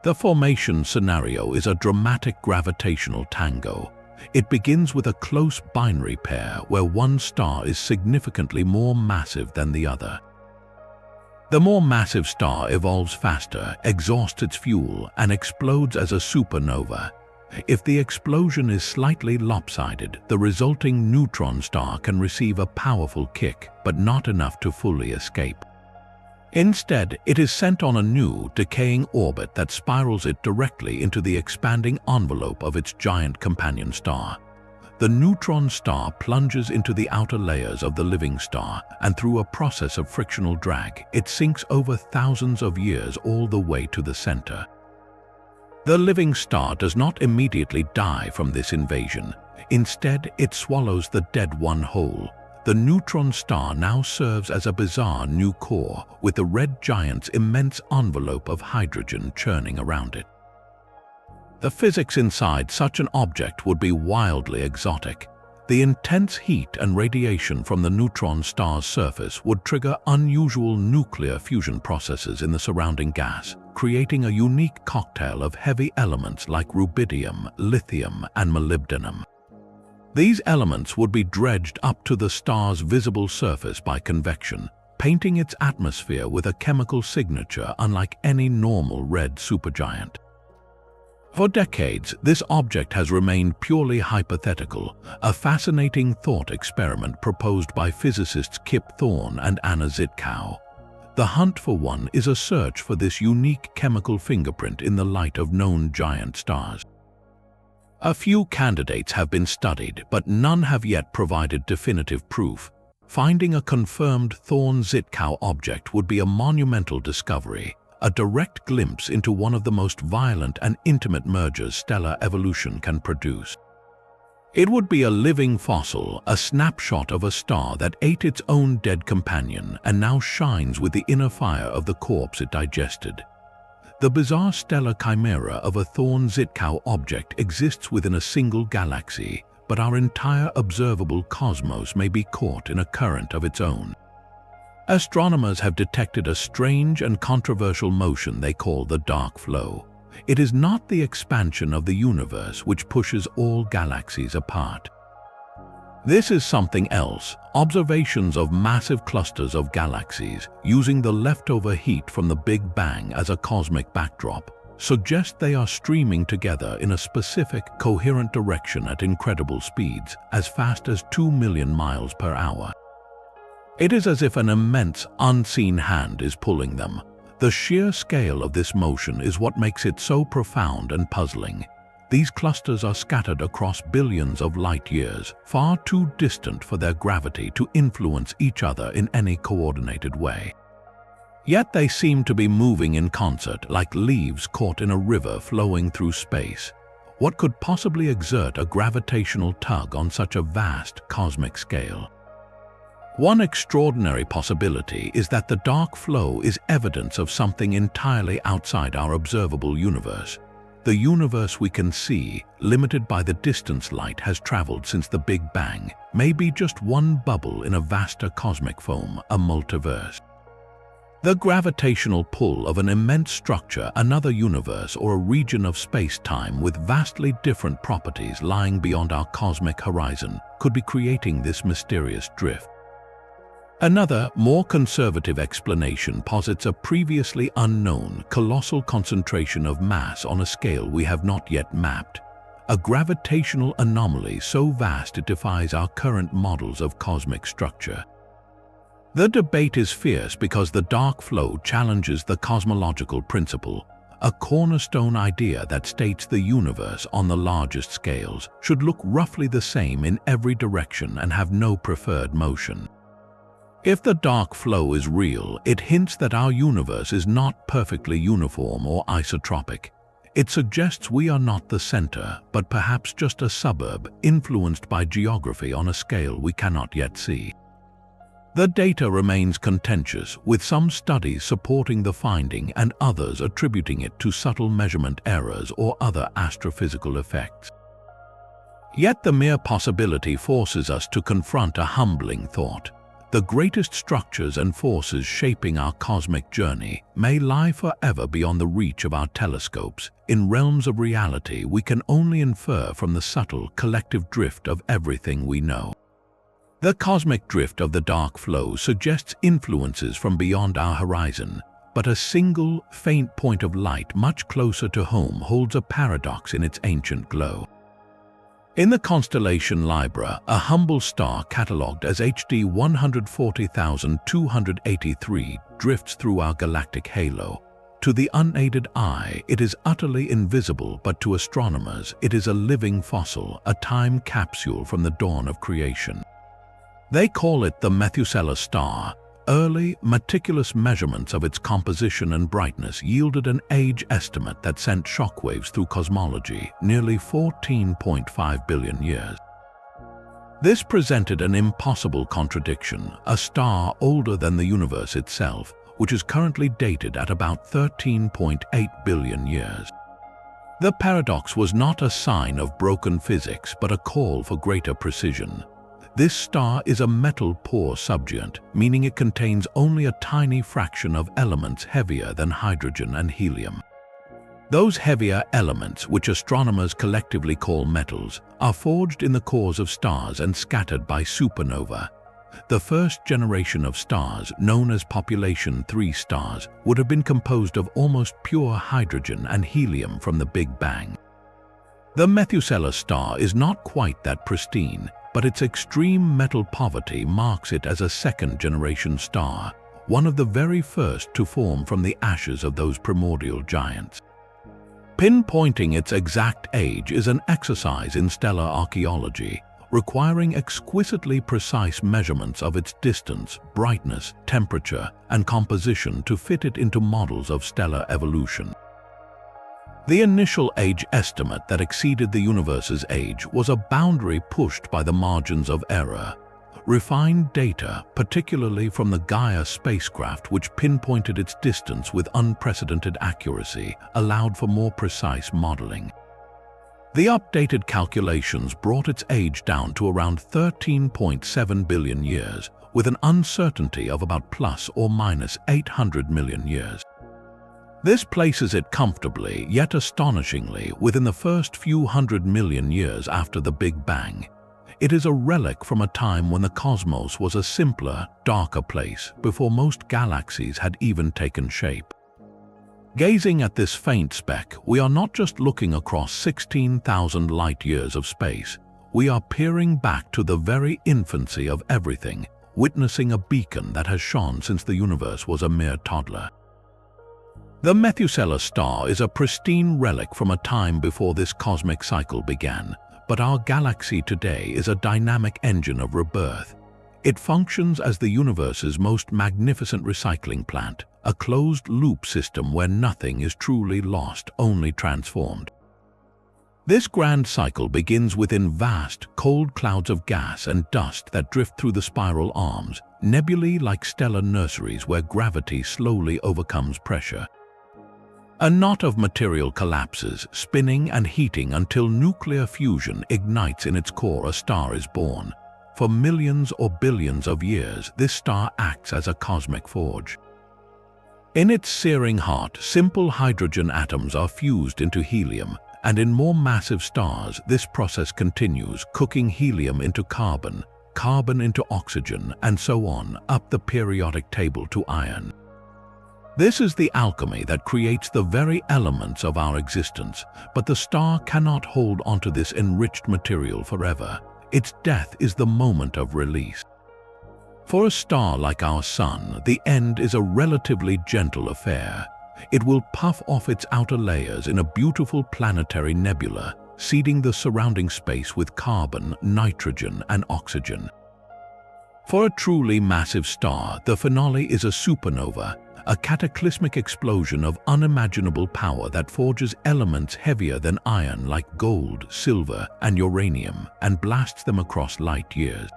The formation scenario is a dramatic gravitational tango. It begins with a close binary pair where one star is significantly more massive than the other. The more massive star evolves faster, exhausts its fuel, and explodes as a supernova. If the explosion is slightly lopsided, the resulting neutron star can receive a powerful kick, but not enough to fully escape. Instead, it is sent on a new, decaying orbit that spirals it directly into the expanding envelope of its giant companion star. The neutron star plunges into the outer layers of the living star, and through a process of frictional drag, it sinks over thousands of years all the way to the center. The living star does not immediately die from this invasion. Instead, it swallows the dead one whole. The neutron star now serves as a bizarre new core, with the red giant's immense envelope of hydrogen churning around it. The physics inside such an object would be wildly exotic. The intense heat and radiation from the neutron star's surface would trigger unusual nuclear fusion processes in the surrounding gas, creating a unique cocktail of heavy elements like rubidium, lithium, and molybdenum. These elements would be dredged up to the star's visible surface by convection, painting its atmosphere with a chemical signature unlike any normal red supergiant. For decades, this object has remained purely hypothetical, a fascinating thought experiment proposed by physicists Kip Thorne and Anna Zitkow. The hunt for one is a search for this unique chemical fingerprint in the light of known giant stars. A few candidates have been studied, but none have yet provided definitive proof. Finding a confirmed Thorn-Zitkow object would be a monumental discovery, a direct glimpse into one of the most violent and intimate mergers stellar evolution can produce. It would be a living fossil, a snapshot of a star that ate its own dead companion and now shines with the inner fire of the corpse it digested. The bizarre stellar chimera of a Thorn-Zitkow object exists within a single galaxy, but our entire observable cosmos may be caught in a current of its own. Astronomers have detected a strange and controversial motion they call the dark flow. It is not the expansion of the universe which pushes all galaxies apart. This is something else. Observations of massive clusters of galaxies, using the leftover heat from the Big Bang as a cosmic backdrop, suggest they are streaming together in a specific, coherent direction at incredible speeds, as fast as 2 million miles per hour. It is as if an immense, unseen hand is pulling them. The sheer scale of this motion is what makes it so profound and puzzling. These clusters are scattered across billions of light-years, far too distant for their gravity to influence each other in any coordinated way. Yet they seem to be moving in concert, like leaves caught in a river flowing through space. What could possibly exert a gravitational tug on such a vast cosmic scale? One extraordinary possibility is that the dark flow is evidence of something entirely outside our observable universe. The universe we can see, limited by the distance light has traveled since the Big Bang, may be just one bubble in a vaster cosmic foam, a multiverse. The gravitational pull of an immense structure, another universe, or a region of space-time with vastly different properties lying beyond our cosmic horizon could be creating this mysterious drift. Another, more conservative explanation posits a previously unknown, colossal concentration of mass on a scale we have not yet mapped, a gravitational anomaly so vast it defies our current models of cosmic structure. The debate is fierce because the dark flow challenges the cosmological principle, a cornerstone idea that states the universe on the largest scales should look roughly the same in every direction and have no preferred motion. If the dark flow is real, it hints that our universe is not perfectly uniform or isotropic. It suggests we are not the center, but perhaps just a suburb influenced by geography on a scale we cannot yet see. The data remains contentious, with some studies supporting the finding and others attributing it to subtle measurement errors or other astrophysical effects. Yet the mere possibility forces us to confront a humbling thought. The greatest structures and forces shaping our cosmic journey may lie forever beyond the reach of our telescopes, in realms of reality we can only infer from the subtle collective drift of everything we know. The cosmic drift of the dark flow suggests influences from beyond our horizon, but a single, faint point of light much closer to home holds a paradox in its ancient glow. In the constellation Libra, a humble star catalogued as HD 140,283 drifts through our galactic halo. To the unaided eye, it is utterly invisible, but to astronomers, it is a living fossil, a time capsule from the dawn of creation. They call it the Methuselah star. Early, meticulous measurements of its composition and brightness yielded an age estimate that sent shockwaves through cosmology, nearly 14.5 billion years. This presented an impossible contradiction, a star older than the universe itself, which is currently dated at about 13.8 billion years. The paradox was not a sign of broken physics, but a call for greater precision. This star is a metal-poor subgiant, meaning it contains only a tiny fraction of elements heavier than hydrogen and helium. Those heavier elements, which astronomers collectively call metals, are forged in the cores of stars and scattered by supernova. The first generation of stars, known as population 3 stars, would have been composed of almost pure hydrogen and helium from the Big Bang. The Methuselah star is not quite that pristine, but its extreme metal poverty marks it as a second-generation star, one of the very first to form from the ashes of those primordial giants. Pinpointing its exact age is an exercise in stellar archaeology, requiring exquisitely precise measurements of its distance, brightness, temperature, and composition to fit it into models of stellar evolution. The initial age estimate that exceeded the universe's age was a boundary pushed by the margins of error. Refined data, particularly from the Gaia spacecraft, which pinpointed its distance with unprecedented accuracy, allowed for more precise modeling. The updated calculations brought its age down to around 13.7 billion years, with an uncertainty of about plus or minus 800 million years. This places it comfortably, yet astonishingly, within the first few 100 million years after the Big Bang. It is a relic from a time when the cosmos was a simpler, darker place, before most galaxies had even taken shape. Gazing at this faint speck, we are not just looking across 16,000 light-years of space. We are peering back to the very infancy of everything, witnessing a beacon that has shone since the universe was a mere toddler. The Methuselah star is a pristine relic from a time before this cosmic cycle began, but our galaxy today is a dynamic engine of rebirth. It functions as the universe's most magnificent recycling plant, a closed-loop system where nothing is truly lost, only transformed. This grand cycle begins within vast, cold clouds of gas and dust that drift through the spiral arms, nebulae like stellar nurseries where gravity slowly overcomes pressure. A knot of material collapses, spinning and heating until nuclear fusion ignites in its core. A star is born. For millions or billions of years, this star acts as a cosmic forge. In its searing heart, simple hydrogen atoms are fused into helium, and in more massive stars, this process continues, cooking helium into carbon, carbon into oxygen, and so on, up the periodic table to iron. This is the alchemy that creates the very elements of our existence, but the star cannot hold onto this enriched material forever. Its death is the moment of release. For a star like our Sun, the end is a relatively gentle affair. It will puff off its outer layers in a beautiful planetary nebula, seeding the surrounding space with carbon, nitrogen, and oxygen. For a truly massive star, the finale is a supernova, a cataclysmic explosion of unimaginable power that forges elements heavier than iron like gold, silver, and uranium, and blasts them across light years.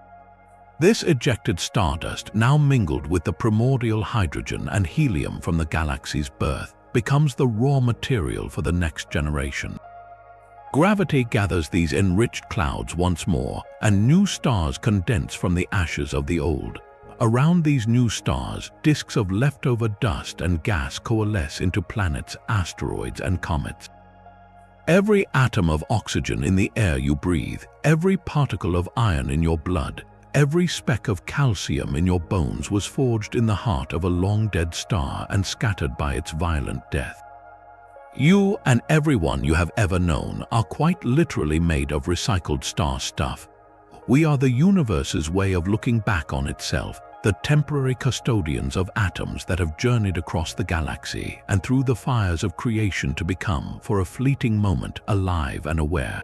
This ejected stardust, now mingled with the primordial hydrogen and helium from the galaxy's birth, becomes the raw material for the next generation. Gravity gathers these enriched clouds once more, and new stars condense from the ashes of the old. Around these new stars, disks of leftover dust and gas coalesce into planets, asteroids, and comets. Every atom of oxygen in the air you breathe, every particle of iron in your blood, every speck of calcium in your bones was forged in the heart of a long-dead star and scattered by its violent death. You and everyone you have ever known are quite literally made of recycled star stuff. We are the universe's way of looking back on itself, the temporary custodians of atoms that have journeyed across the galaxy and through the fires of creation to become, for a fleeting moment, alive and aware.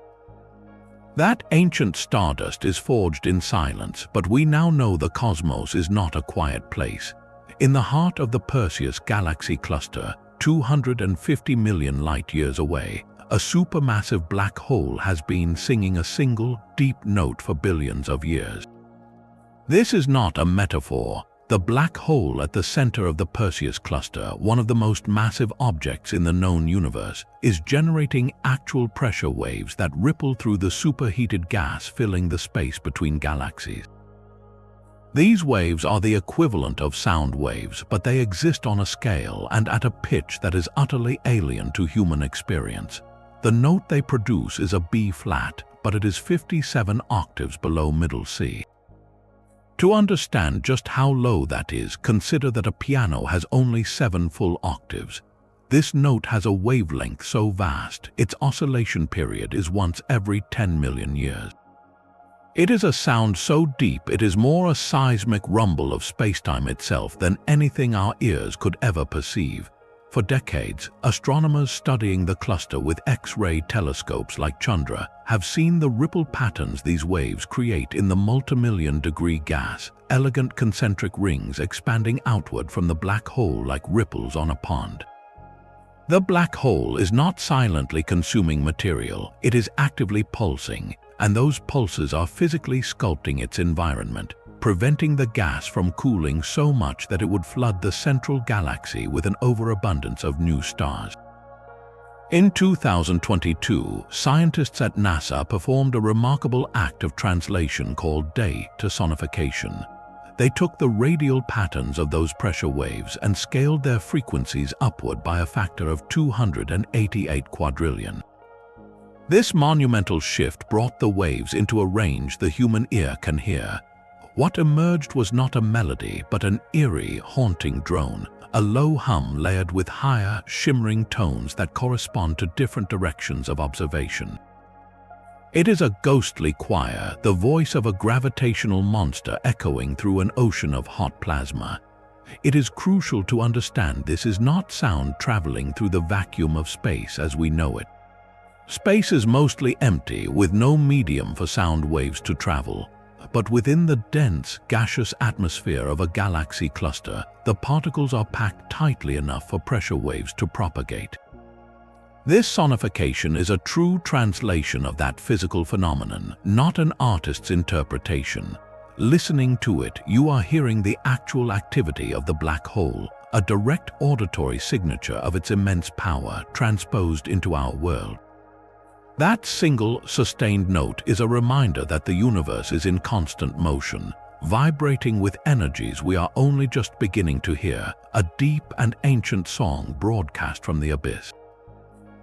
That ancient stardust is forged in silence, but we now know the cosmos is not a quiet place. In the heart of the Perseus galaxy cluster, 250 million light-years away, a supermassive black hole has been singing a single, deep note for billions of years. This is not a metaphor. The black hole at the center of the Perseus cluster, one of the most massive objects in the known universe, is generating actual pressure waves that ripple through the superheated gas filling the space between galaxies. These waves are the equivalent of sound waves, but they exist on a scale and at a pitch that is utterly alien to human experience. The note they produce is a B-flat, but it is 57 octaves below middle C. To understand just how low that is, consider that a piano has only 7 full octaves. This note has a wavelength so vast, its oscillation period is once every 10 million years. It is a sound so deep it is more a seismic rumble of spacetime itself than anything our ears could ever perceive. For decades, astronomers studying the cluster with X-ray telescopes like Chandra have seen the ripple patterns these waves create in the multimillion-degree gas, elegant concentric rings expanding outward from the black hole like ripples on a pond. The black hole is not silently consuming material, it is actively pulsing, and those pulses are physically sculpting its environment, preventing the gas from cooling so much that it would flood the central galaxy with an overabundance of new stars. In 2022, scientists at NASA performed a remarkable act of translation called de-sonification. They took the radial patterns of those pressure waves and scaled their frequencies upward by a factor of 288 quadrillion. This monumental shift brought the waves into a range the human ear can hear. What emerged was not a melody, but an eerie, haunting drone, a low hum layered with higher, shimmering tones that correspond to different directions of observation. It is a ghostly choir, the voice of a gravitational monster echoing through an ocean of hot plasma. It is crucial to understand this is not sound traveling through the vacuum of space as we know it. Space is mostly empty, with no medium for sound waves to travel. But within the dense, gaseous atmosphere of a galaxy cluster, the particles are packed tightly enough for pressure waves to propagate. This sonification is a true translation of that physical phenomenon, not an artist's interpretation. Listening to it, you are hearing the actual activity of the black hole, a direct auditory signature of its immense power transposed into our world. That single, sustained note is a reminder that the universe is in constant motion, vibrating with energies we are only just beginning to hear, a deep and ancient song broadcast from the abyss.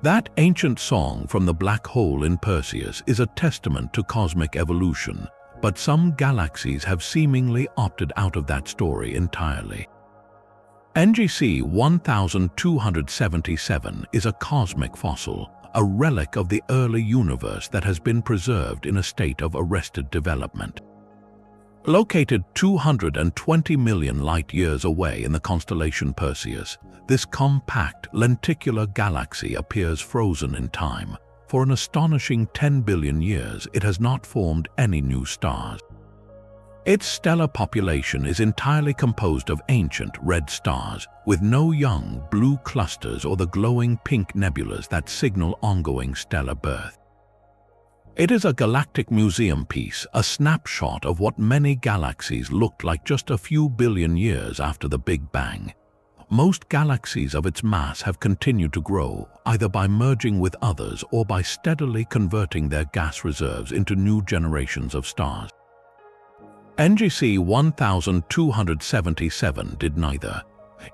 That ancient song from the black hole in Perseus is a testament to cosmic evolution, but some galaxies have seemingly opted out of that story entirely. NGC 1277 is a cosmic fossil, a relic of the early universe that has been preserved in a state of arrested development. Located 220 million light-years away in the constellation Perseus, this compact, lenticular galaxy appears frozen in time. For an astonishing 10 billion years, it has not formed any new stars. Its stellar population is entirely composed of ancient red stars, with no young blue clusters or the glowing pink nebulas that signal ongoing stellar birth. It is a galactic museum piece, a snapshot of what many galaxies looked like just a few billion years after the Big Bang. Most galaxies of its mass have continued to grow, either by merging with others or by steadily converting their gas reserves into new generations of stars. NGC 1277 did neither.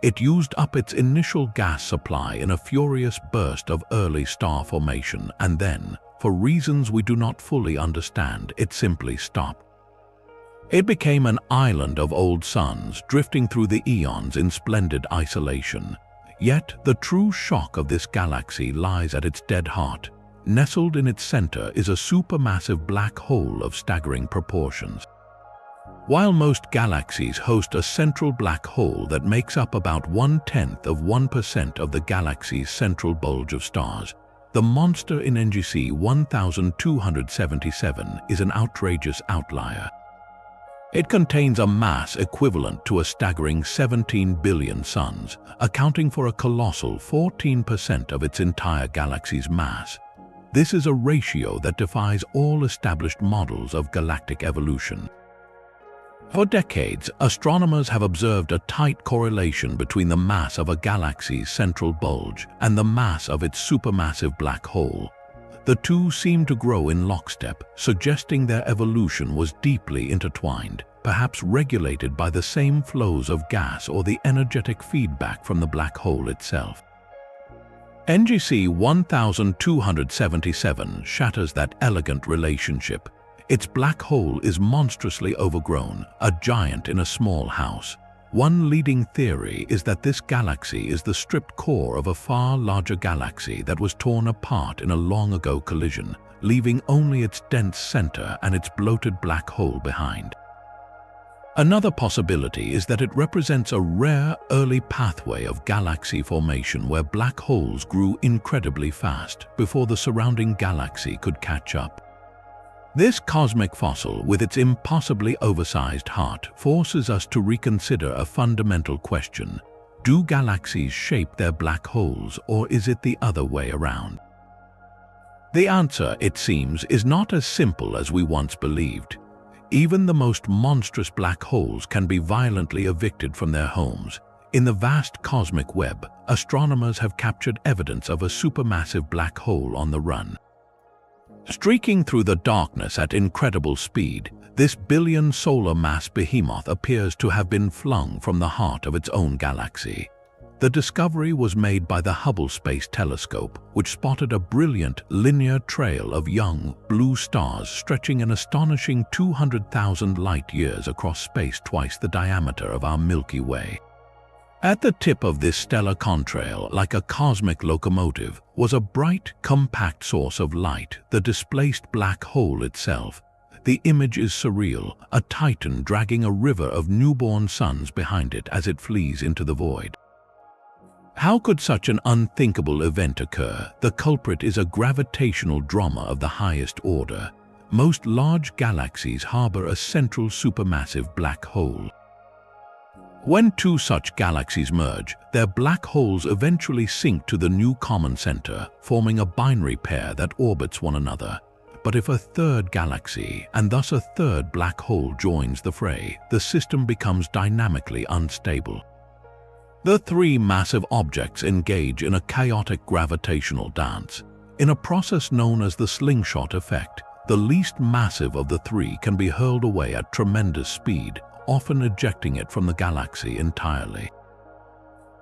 It used up its initial gas supply in a furious burst of early star formation, and then, for reasons we do not fully understand, it simply stopped. It became an island of old suns, drifting through the eons in splendid isolation. Yet the true shock of this galaxy lies at its dead heart. Nestled in its center is a supermassive black hole of staggering proportions. While most galaxies host a central black hole that makes up about 0.1% of the galaxy's central bulge of stars, the monster in NGC 1277 is an outrageous outlier. It contains a mass equivalent to a staggering 17 billion suns, accounting for a colossal 14% of its entire galaxy's mass. This is a ratio that defies all established models of galactic evolution. For decades, astronomers have observed a tight correlation between the mass of a galaxy's central bulge and the mass of its supermassive black hole. The two seem to grow in lockstep, suggesting their evolution was deeply intertwined, perhaps regulated by the same flows of gas or the energetic feedback from the black hole itself. NGC 1277 shatters that elegant relationship. Its black hole is monstrously overgrown, a giant in a small house. One leading theory is that this galaxy is the stripped core of a far larger galaxy that was torn apart in a long-ago collision, leaving only its dense center and its bloated black hole behind. Another possibility is that it represents a rare early pathway of galaxy formation where black holes grew incredibly fast before the surrounding galaxy could catch up. This cosmic fossil, with its impossibly oversized heart, forces us to reconsider a fundamental question. Do galaxies shape their black holes, or is it the other way around? The answer, it seems, is not as simple as we once believed. Even the most monstrous black holes can be violently evicted from their homes. In the vast cosmic web, astronomers have captured evidence of a supermassive black hole on the run. Streaking through the darkness at incredible speed, this billion solar mass behemoth appears to have been flung from the heart of its own galaxy. The discovery was made by the Hubble Space Telescope, which spotted a brilliant linear trail of young, blue stars stretching an astonishing 200,000 light-years across space, twice the diameter of our Milky Way. At the tip of this stellar contrail, like a cosmic locomotive, was a bright, compact source of light, the displaced black hole itself. The image is surreal, a titan dragging a river of newborn suns behind it as it flees into the void. How could such an unthinkable event occur? The culprit is a gravitational drama of the highest order. Most large galaxies harbor a central supermassive black hole. When two such galaxies merge, their black holes eventually sink to the new common center, forming a binary pair that orbits one another. But if a third galaxy, and thus a third black hole, joins the fray, the system becomes dynamically unstable. The three massive objects engage in a chaotic gravitational dance. In a process known as the slingshot effect, the least massive of the three can be hurled away at tremendous speed, often ejecting it from the galaxy entirely.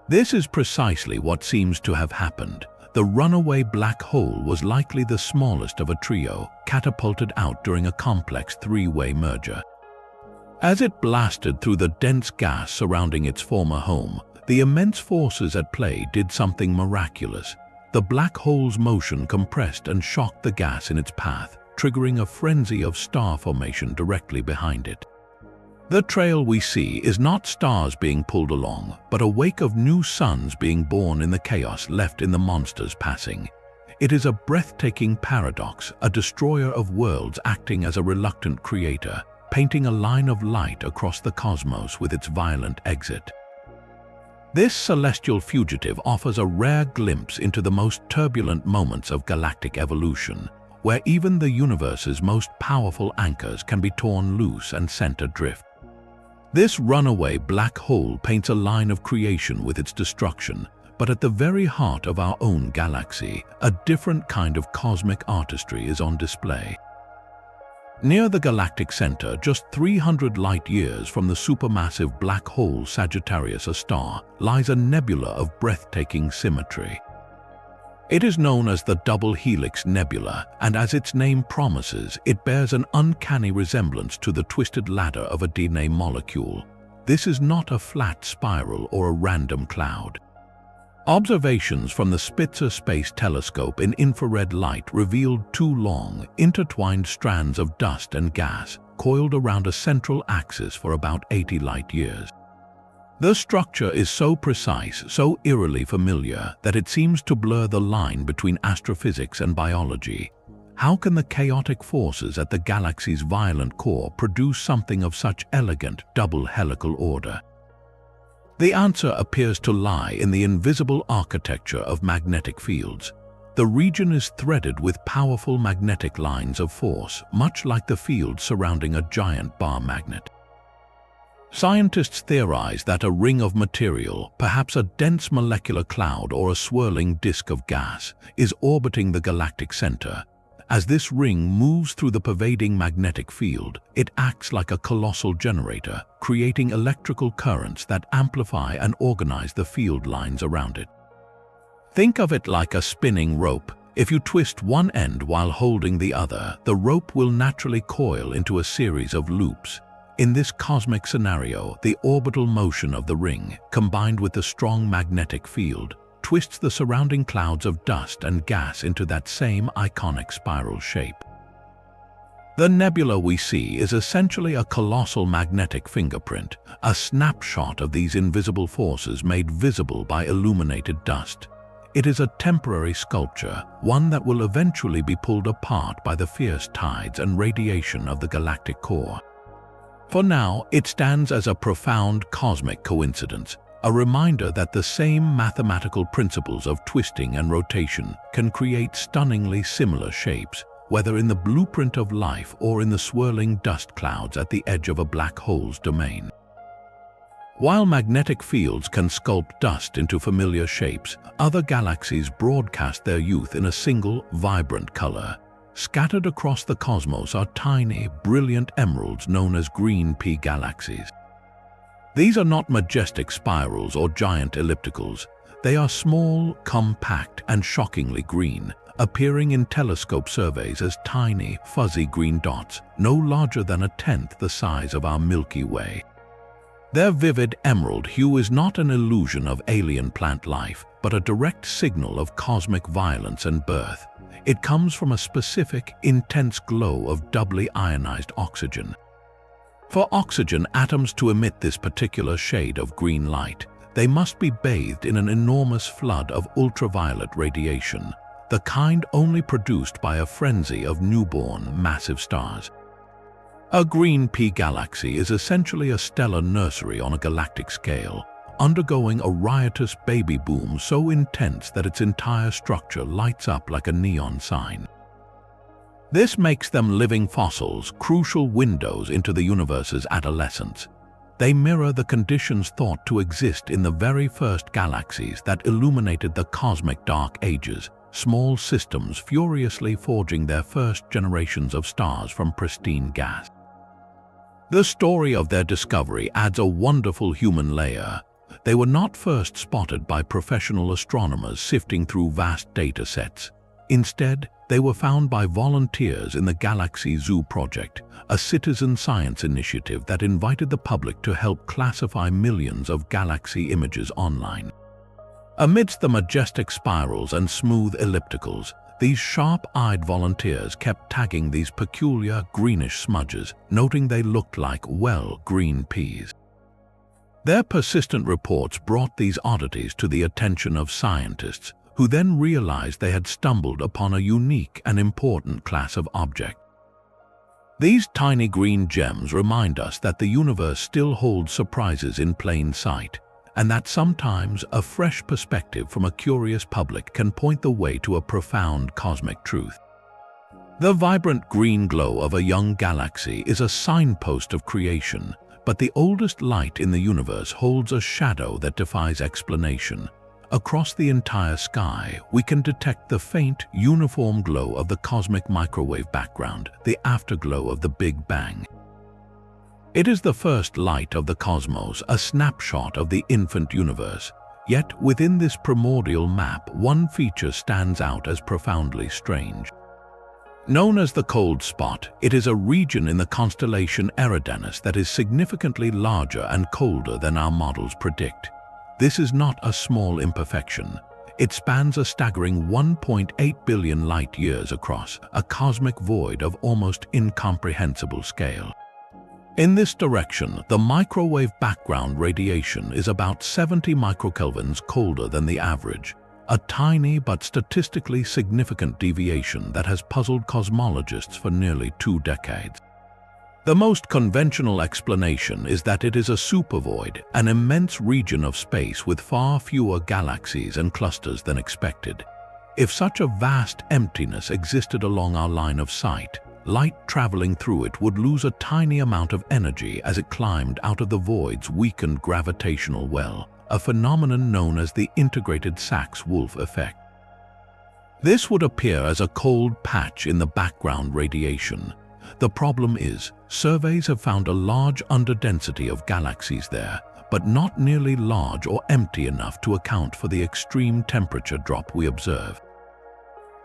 This is precisely what seems to have happened. The runaway black hole was likely the smallest of a trio, catapulted out during a complex three-way merger. As it blasted through the dense gas surrounding its former home, the immense forces at play did something miraculous. The black hole's motion compressed and shocked the gas in its path, triggering a frenzy of star formation directly behind it. The trail we see is not stars being pulled along, but a wake of new suns being born in the chaos left in the monster's passing. It is a breathtaking paradox, a destroyer of worlds acting as a reluctant creator, painting a line of light across the cosmos with its violent exit. This celestial fugitive offers a rare glimpse into the most turbulent moments of galactic evolution, where even the universe's most powerful anchors can be torn loose and sent adrift. This runaway black hole paints a line of creation with its destruction, but at the very heart of our own galaxy, a different kind of cosmic artistry is on display. Near the galactic center, just 300 light-years from the supermassive black hole Sagittarius A star, lies a nebula of breathtaking symmetry. It is known as the Double Helix Nebula, and as its name promises, it bears an uncanny resemblance to the twisted ladder of a DNA molecule. This is not a flat spiral or a random cloud. Observations from the Spitzer Space Telescope in infrared light revealed two long, intertwined strands of dust and gas, coiled around a central axis for about 80 light-years. The structure is so precise, so eerily familiar, that it seems to blur the line between astrophysics and biology. How can the chaotic forces at the galaxy's violent core produce something of such elegant, double helical order? The answer appears to lie in the invisible architecture of magnetic fields. The region is threaded with powerful magnetic lines of force, much like the field surrounding a giant bar magnet. Scientists theorize that a ring of material, perhaps a dense molecular cloud or a swirling disk of gas, is orbiting the galactic center. As this ring moves through the pervading magnetic field, it acts like a colossal generator, creating electrical currents that amplify and organize the field lines around it. Think of it like a spinning rope. If you twist one end while holding the other, the rope will naturally coil into a series of loops. In this cosmic scenario, the orbital motion of the ring, combined with the strong magnetic field, twists the surrounding clouds of dust and gas into that same iconic spiral shape. The nebula we see is essentially a colossal magnetic fingerprint, a snapshot of these invisible forces made visible by illuminated dust. It is a temporary sculpture, one that will eventually be pulled apart by the fierce tides and radiation of the galactic core. For now, it stands as a profound cosmic coincidence, a reminder that the same mathematical principles of twisting and rotation can create stunningly similar shapes, whether in the blueprint of life or in the swirling dust clouds at the edge of a black hole's domain. While magnetic fields can sculpt dust into familiar shapes, other galaxies broadcast their youth in a single, vibrant color. Scattered across the cosmos are tiny, brilliant emeralds known as green pea galaxies. These are not majestic spirals or giant ellipticals. They are small, compact, and shockingly green, appearing in telescope surveys as tiny, fuzzy green dots, no larger than 1/10 the size of our Milky Way. Their vivid emerald hue is not an illusion of alien plant life. but a direct signal of cosmic violence and birth. It comes from a specific, intense glow of doubly ionized oxygen. For oxygen atoms to emit this particular shade of green light, they must be bathed in an enormous flood of ultraviolet radiation, the kind only produced by a frenzy of newborn massive stars. A green pea galaxy is essentially a stellar nursery on a galactic scale, undergoing a riotous baby boom so intense that its entire structure lights up like a neon sign. This makes them living fossils, crucial windows into the universe's adolescence. They mirror the conditions thought to exist in the very first galaxies that illuminated the cosmic dark ages, small systems furiously forging their first generations of stars from pristine gas. The story of their discovery adds a wonderful human layer. They were not first spotted by professional astronomers sifting through vast data sets. Instead, they were found by volunteers in the Galaxy Zoo project, a citizen science initiative that invited the public to help classify millions of galaxy images online. Amidst the majestic spirals and smooth ellipticals, these sharp-eyed volunteers kept tagging these peculiar greenish smudges, noting they looked like, well, green peas. Their persistent reports brought these oddities to the attention of scientists, who then realized they had stumbled upon a unique and important class of object. These tiny green gems remind us that the universe still holds surprises in plain sight, and that sometimes a fresh perspective from a curious public can point the way to a profound cosmic truth. The vibrant green glow of a young galaxy is a signpost of creation, but the oldest light in the universe holds a shadow that defies explanation. Across the entire sky, we can detect the faint, uniform glow of the cosmic microwave background, the afterglow of the Big Bang. It is the first light of the cosmos, a snapshot of the infant universe. Yet within this primordial map, one feature stands out as profoundly strange. Known as the cold spot, it is a region in the constellation Eridanus that is significantly larger and colder than our models predict. This is not a small imperfection. It spans a staggering 1.8 billion light-years across, a cosmic void of almost incomprehensible scale. In this direction, the microwave background radiation is about 70 microkelvins colder than the average, a tiny but statistically significant deviation that has puzzled cosmologists for nearly 2 decades. The most conventional explanation is that it is a supervoid, an immense region of space with far fewer galaxies and clusters than expected. If such a vast emptiness existed along our line of sight, light traveling through it would lose a tiny amount of energy as it climbed out of the void's weakened gravitational well, a phenomenon known as the integrated Sachs-Wolf effect. This would appear as a cold patch in the background radiation. The problem is, surveys have found a large underdensity of galaxies there, but not nearly large or empty enough to account for the extreme temperature drop we observe.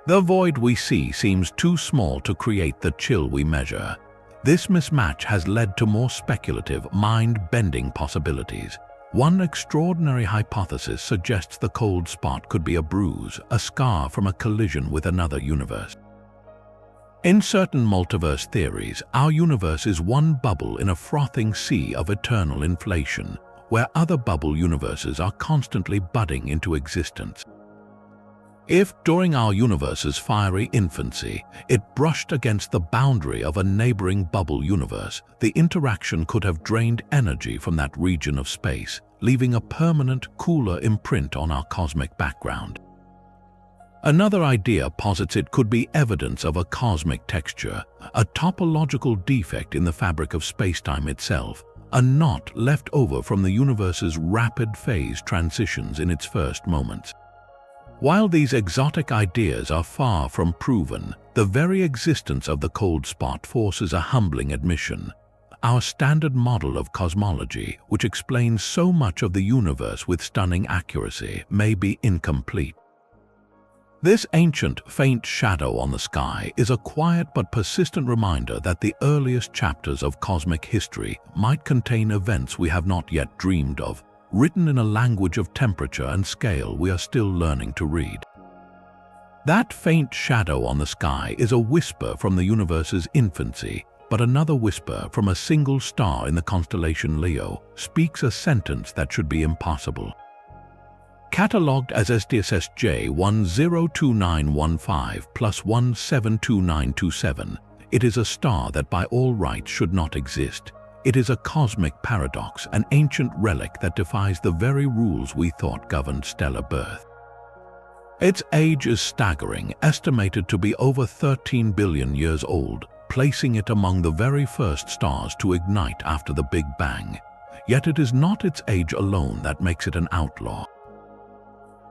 The void we see seems too small to create the chill we measure. This mismatch has led to more speculative, mind-bending possibilities. One extraordinary hypothesis suggests the cold spot could be a bruise, a scar from a collision with another universe. In certain multiverse theories, our universe is one bubble in a frothing sea of eternal inflation, where other bubble universes are constantly budding into existence. If, during our universe's fiery infancy, it brushed against the boundary of a neighboring bubble universe, the interaction could have drained energy from that region of space, leaving a permanent, cooler imprint on our cosmic background. Another idea posits it could be evidence of a cosmic texture, a topological defect in the fabric of spacetime itself, a knot left over from the universe's rapid phase transitions in its first moments. While these exotic ideas are far from proven, the very existence of the cold spot forces a humbling admission. Our standard model of cosmology, which explains so much of the universe with stunning accuracy, may be incomplete. This ancient, faint shadow on the sky is a quiet but persistent reminder that the earliest chapters of cosmic history might contain events we have not yet dreamed of, written in a language of temperature and scale we are still learning to read. That faint shadow on the sky is a whisper from the universe's infancy, but another whisper from a single star in the constellation Leo speaks a sentence that should be impossible. Catalogued as SDSS J102915 plus 172927, it is a star that by all rights should not exist. It is a cosmic paradox, an ancient relic that defies the very rules we thought governed stellar birth. Its age is staggering, estimated to be over 13 billion years old, placing it among the very first stars to ignite after the Big Bang. Yet it is not its age alone that makes it an outlaw.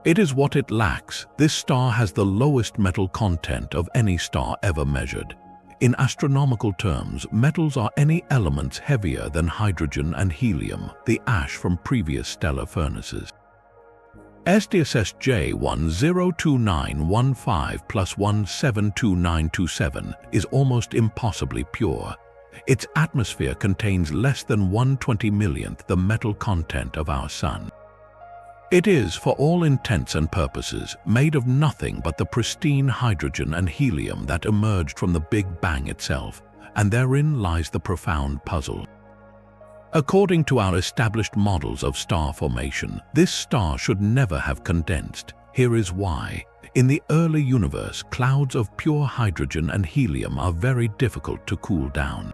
It is what it lacks. This star has the lowest metal content of any star ever measured. In astronomical terms, metals are any elements heavier than hydrogen and helium, the ash from previous stellar furnaces. SDSS J102915 plus 172927 is almost impossibly pure. Its atmosphere contains less than 1/20 millionth the metal content of our Sun. It is, for all intents and purposes, made of nothing but the pristine hydrogen and helium that emerged from the Big Bang itself, and therein lies the profound puzzle. According to our established models of star formation, this star should never have condensed. Here is why. In the early universe, clouds of pure hydrogen and helium are very difficult to cool down.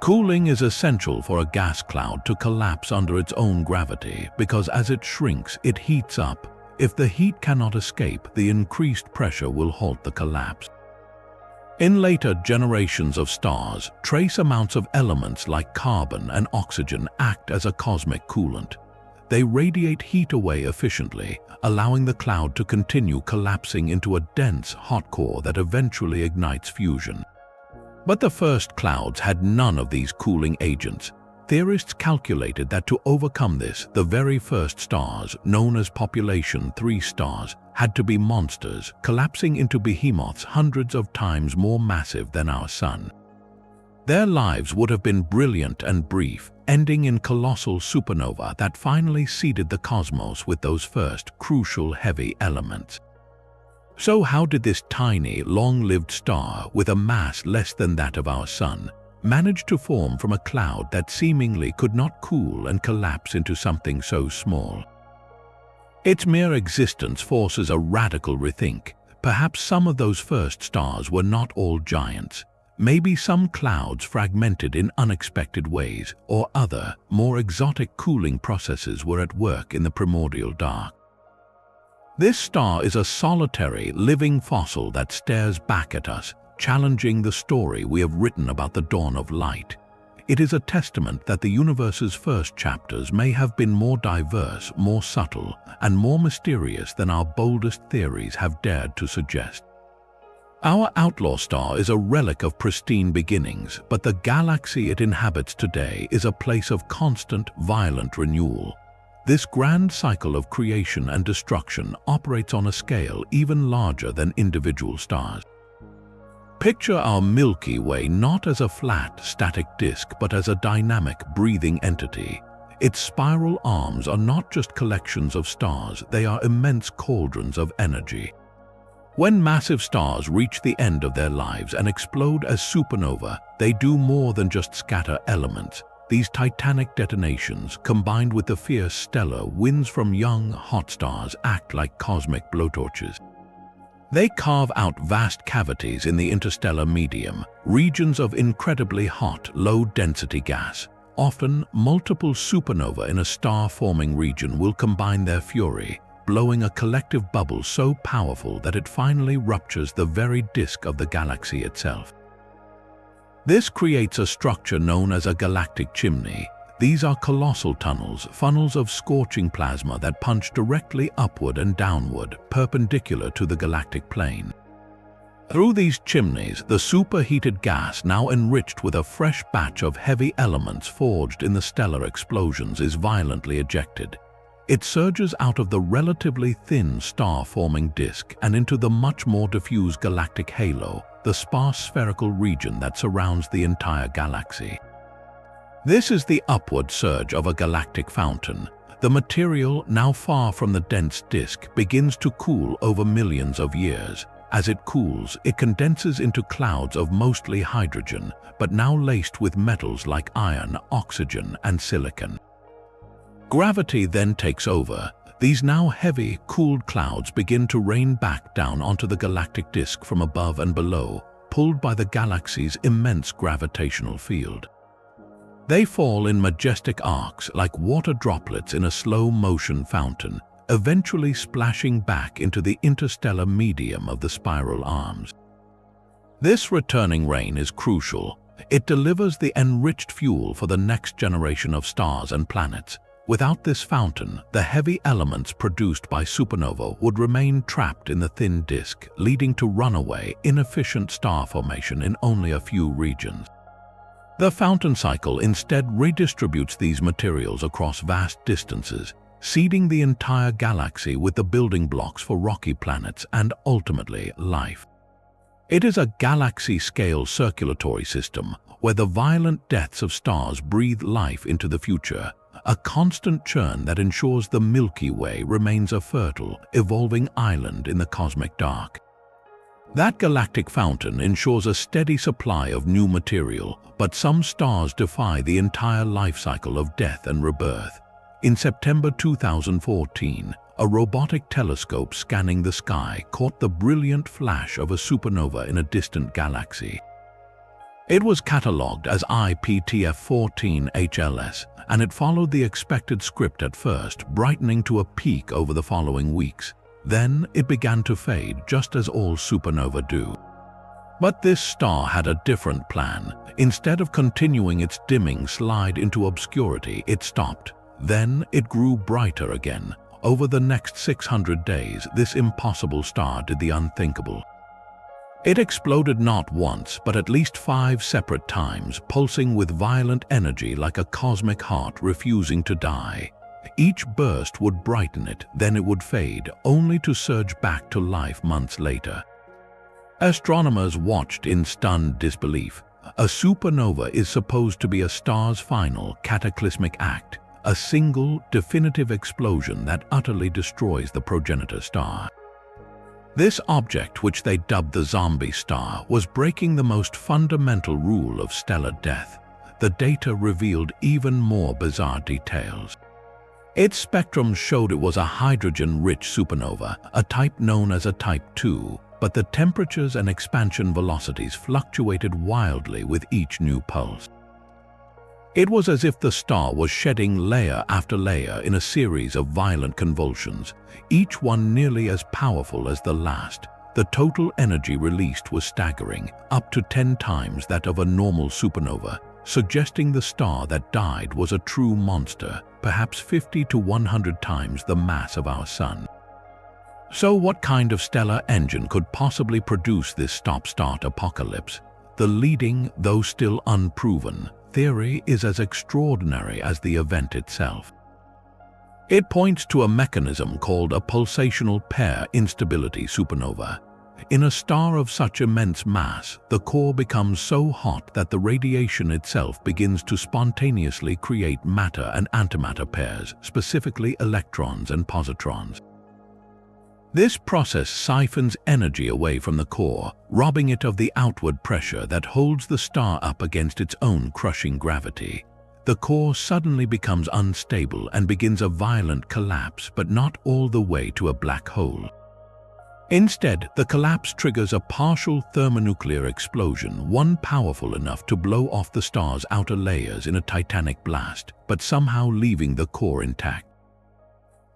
Cooling is essential for a gas cloud to collapse under its own gravity because as it shrinks, it heats up. If the heat cannot escape, the increased pressure will halt the collapse. In later generations of stars, trace amounts of elements like carbon and oxygen act as a cosmic coolant. They radiate heat away efficiently, allowing the cloud to continue collapsing into a dense, hot core that eventually ignites fusion. But the first clouds had none of these cooling agents. Theorists calculated that to overcome this, the very first stars, known as population 3 stars, had to be monsters, collapsing into behemoths hundreds of times more massive than our Sun. Their lives would have been brilliant and brief, ending in colossal supernova that finally seeded the cosmos with those first crucial heavy elements. So how did this tiny, long-lived star with a mass less than that of our Sun manage to form from a cloud that seemingly could not cool and collapse into something so small? Its mere existence forces a radical rethink. Perhaps some of those first stars were not all giants. Maybe some clouds fragmented in unexpected ways, or other, more exotic cooling processes were at work in the primordial dark. This star is a solitary, living fossil that stares back at us, challenging the story we have written about the dawn of light. It is a testament that the universe's first chapters may have been more diverse, more subtle, and more mysterious than our boldest theories have dared to suggest. Our outlaw star is a relic of pristine beginnings, but the galaxy it inhabits today is a place of constant, violent renewal. This grand cycle of creation and destruction operates on a scale even larger than individual stars. Picture our Milky Way not as a flat, static disk, but as a dynamic, breathing entity. Its spiral arms are not just collections of stars, they are immense cauldrons of energy. When massive stars reach the end of their lives and explode as supernova, they do more than just scatter elements. These titanic detonations, combined with the fierce stellar winds from young, hot stars, act like cosmic blowtorches. They carve out vast cavities in the interstellar medium, regions of incredibly hot, low-density gas. Often, multiple supernova in a star-forming region will combine their fury, blowing a collective bubble so powerful that it finally ruptures the very disk of the galaxy itself. This creates a structure known as a galactic chimney. These are colossal tunnels, funnels of scorching plasma that punch directly upward and downward, perpendicular to the galactic plane. Through these chimneys, the superheated gas, now enriched with a fresh batch of heavy elements forged in the stellar explosions, is violently ejected. It surges out of the relatively thin star-forming disk and into the much more diffuse galactic halo, the sparse spherical region that surrounds the entire galaxy. This is the upward surge of a galactic fountain. The material, now far from the dense disk, begins to cool over millions of years. As it cools, it condenses into clouds of mostly hydrogen, but now laced with metals like iron, oxygen, and silicon. Gravity then takes over. These now heavy, cooled clouds begin to rain back down onto the galactic disk from above and below, pulled by the galaxy's immense gravitational field. They fall in majestic arcs like water droplets in a slow-motion fountain, eventually splashing back into the interstellar medium of the spiral arms. This returning rain is crucial. It delivers the enriched fuel for the next generation of stars and planets. Without this fountain, the heavy elements produced by supernova would remain trapped in the thin disk, leading to runaway, inefficient star formation in only a few regions. The fountain cycle instead redistributes these materials across vast distances, seeding the entire galaxy with the building blocks for rocky planets and, ultimately, life. It is a galaxy-scale circulatory system where the violent deaths of stars breathe life into the future, a constant churn that ensures the Milky Way remains a fertile, evolving island in the cosmic dark. That galactic fountain ensures a steady supply of new material, but some stars defy the entire life cycle of death and rebirth. In September 2014, a robotic telescope scanning the sky caught the brilliant flash of a supernova in a distant galaxy. It was catalogued as IPTF-14 HLS, and it followed the expected script at first, brightening to a peak over the following weeks. Then it began to fade, just as all supernovae do. But this star had a different plan. Instead of continuing its dimming slide into obscurity, it stopped. Then it grew brighter again. Over the next 600 days, this impossible star did the unthinkable. It exploded not once, but at least 5 separate times, pulsing with violent energy like a cosmic heart refusing to die. Each burst would brighten it, then it would fade, only to surge back to life months later. Astronomers watched in stunned disbelief. A supernova is supposed to be a star's final, cataclysmic act, a single, definitive explosion that utterly destroys the progenitor star. This object, which they dubbed the zombie star, was breaking the most fundamental rule of stellar death. The data revealed even more bizarre details. Its spectrum showed it was a hydrogen-rich supernova, a type known as a Type II, but the temperatures and expansion velocities fluctuated wildly with each new pulse. It was as if the star was shedding layer after layer in a series of violent convulsions, each one nearly as powerful as the last. The total energy released was staggering, up to 10 times that of a normal supernova, suggesting the star that died was a true monster, perhaps 50 to 100 times the mass of our Sun. So what kind of stellar engine could possibly produce this stop-start apocalypse? The leading, though still unproven, theory is as extraordinary as the event itself. It points to a mechanism called a pulsational pair instability supernova. In a star of such immense mass, the core becomes so hot that the radiation itself begins to spontaneously create matter and antimatter pairs, specifically electrons and positrons. This process siphons energy away from the core, robbing it of the outward pressure that holds the star up against its own crushing gravity. The core suddenly becomes unstable and begins a violent collapse, but not all the way to a black hole. Instead, the collapse triggers a partial thermonuclear explosion, one powerful enough to blow off the star's outer layers in a titanic blast, but somehow leaving the core intact.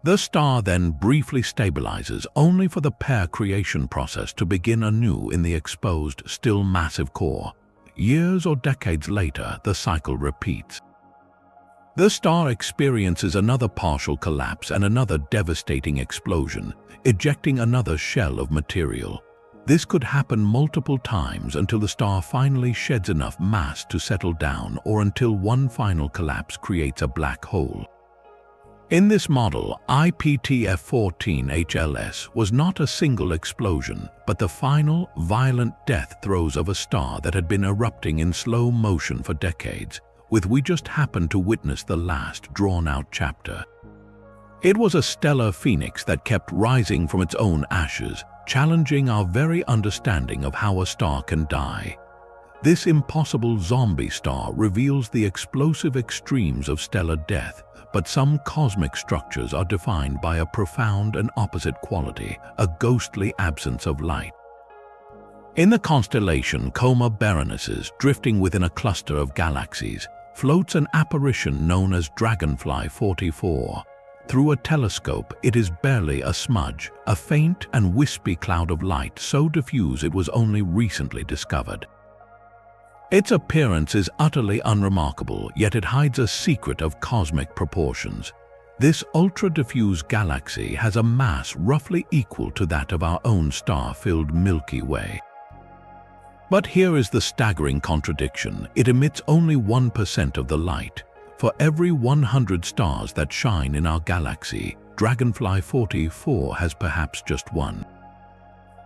The star then briefly stabilizes, only for the pair creation process to begin anew in the exposed, still massive core. Years or decades later, the cycle repeats. The star experiences another partial collapse and another devastating explosion, ejecting another shell of material. This could happen multiple times until the star finally sheds enough mass to settle down, or until one final collapse creates a black hole. In this model, IPTF-14 HLS was not a single explosion, but the final, violent death throes of a star that had been erupting in slow motion for decades, with we just happened to witness the last drawn-out chapter. It was a stellar phoenix that kept rising from its own ashes, challenging our very understanding of how a star can die. This impossible zombie star reveals the explosive extremes of stellar death, but some cosmic structures are defined by a profound and opposite quality, a ghostly absence of light. In the constellation Coma Berenices, drifting within a cluster of galaxies, floats an apparition known as Dragonfly 44. Through a telescope, it is barely a smudge, a faint and wispy cloud of light so diffuse it was only recently discovered. Its appearance is utterly unremarkable, yet it hides a secret of cosmic proportions. This ultra-diffuse galaxy has a mass roughly equal to that of our own star-filled Milky Way. But here is the staggering contradiction. It emits only 1% of the light. For every 100 stars that shine in our galaxy, Dragonfly 44 has perhaps just one.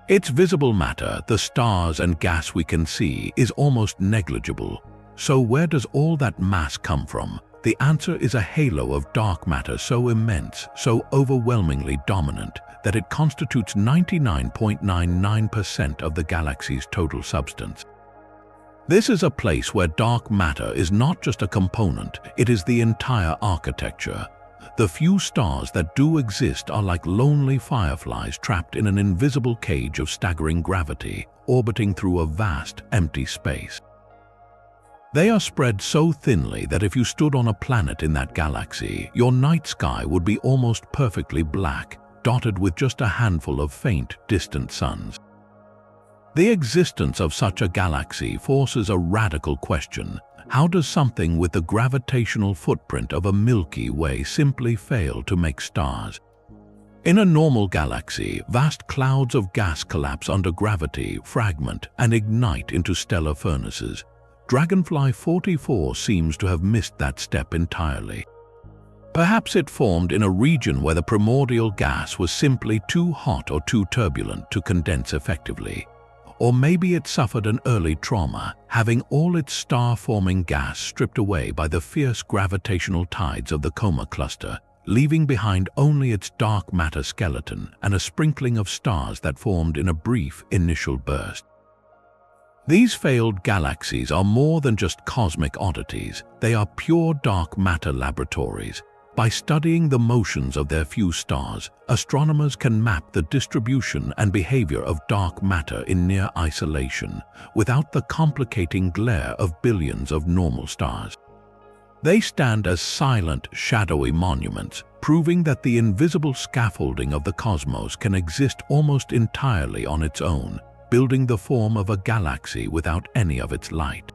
Its visible matter, the stars and gas we can see, is almost negligible. So where does all that mass come from? The answer is a halo of dark matter so immense, so overwhelmingly dominant, that it constitutes 99.99% of the galaxy's total substance. This is a place where dark matter is not just a component, it is the entire architecture. The few stars that do exist are like lonely fireflies trapped in an invisible cage of staggering gravity, orbiting through a vast, empty space. They are spread so thinly that if you stood on a planet in that galaxy, your night sky would be almost perfectly black, dotted with just a handful of faint, distant suns. The existence of such a galaxy forces a radical question. How does something with the gravitational footprint of a Milky Way simply fail to make stars? In a normal galaxy, vast clouds of gas collapse under gravity, fragment, and ignite into stellar furnaces. Dragonfly 44 seems to have missed that step entirely. Perhaps it formed in a region where the primordial gas was simply too hot or too turbulent to condense effectively. Or maybe it suffered an early trauma, having all its star-forming gas stripped away by the fierce gravitational tides of the Coma cluster, leaving behind only its dark matter skeleton and a sprinkling of stars that formed in a brief initial burst. These failed galaxies are more than just cosmic oddities, they are pure dark matter laboratories. By studying the motions of their few stars, astronomers can map the distribution and behavior of dark matter in near isolation, without the complicating glare of billions of normal stars. They stand as silent, shadowy monuments, proving that the invisible scaffolding of the cosmos can exist almost entirely on its own, building the form of a galaxy without any of its light.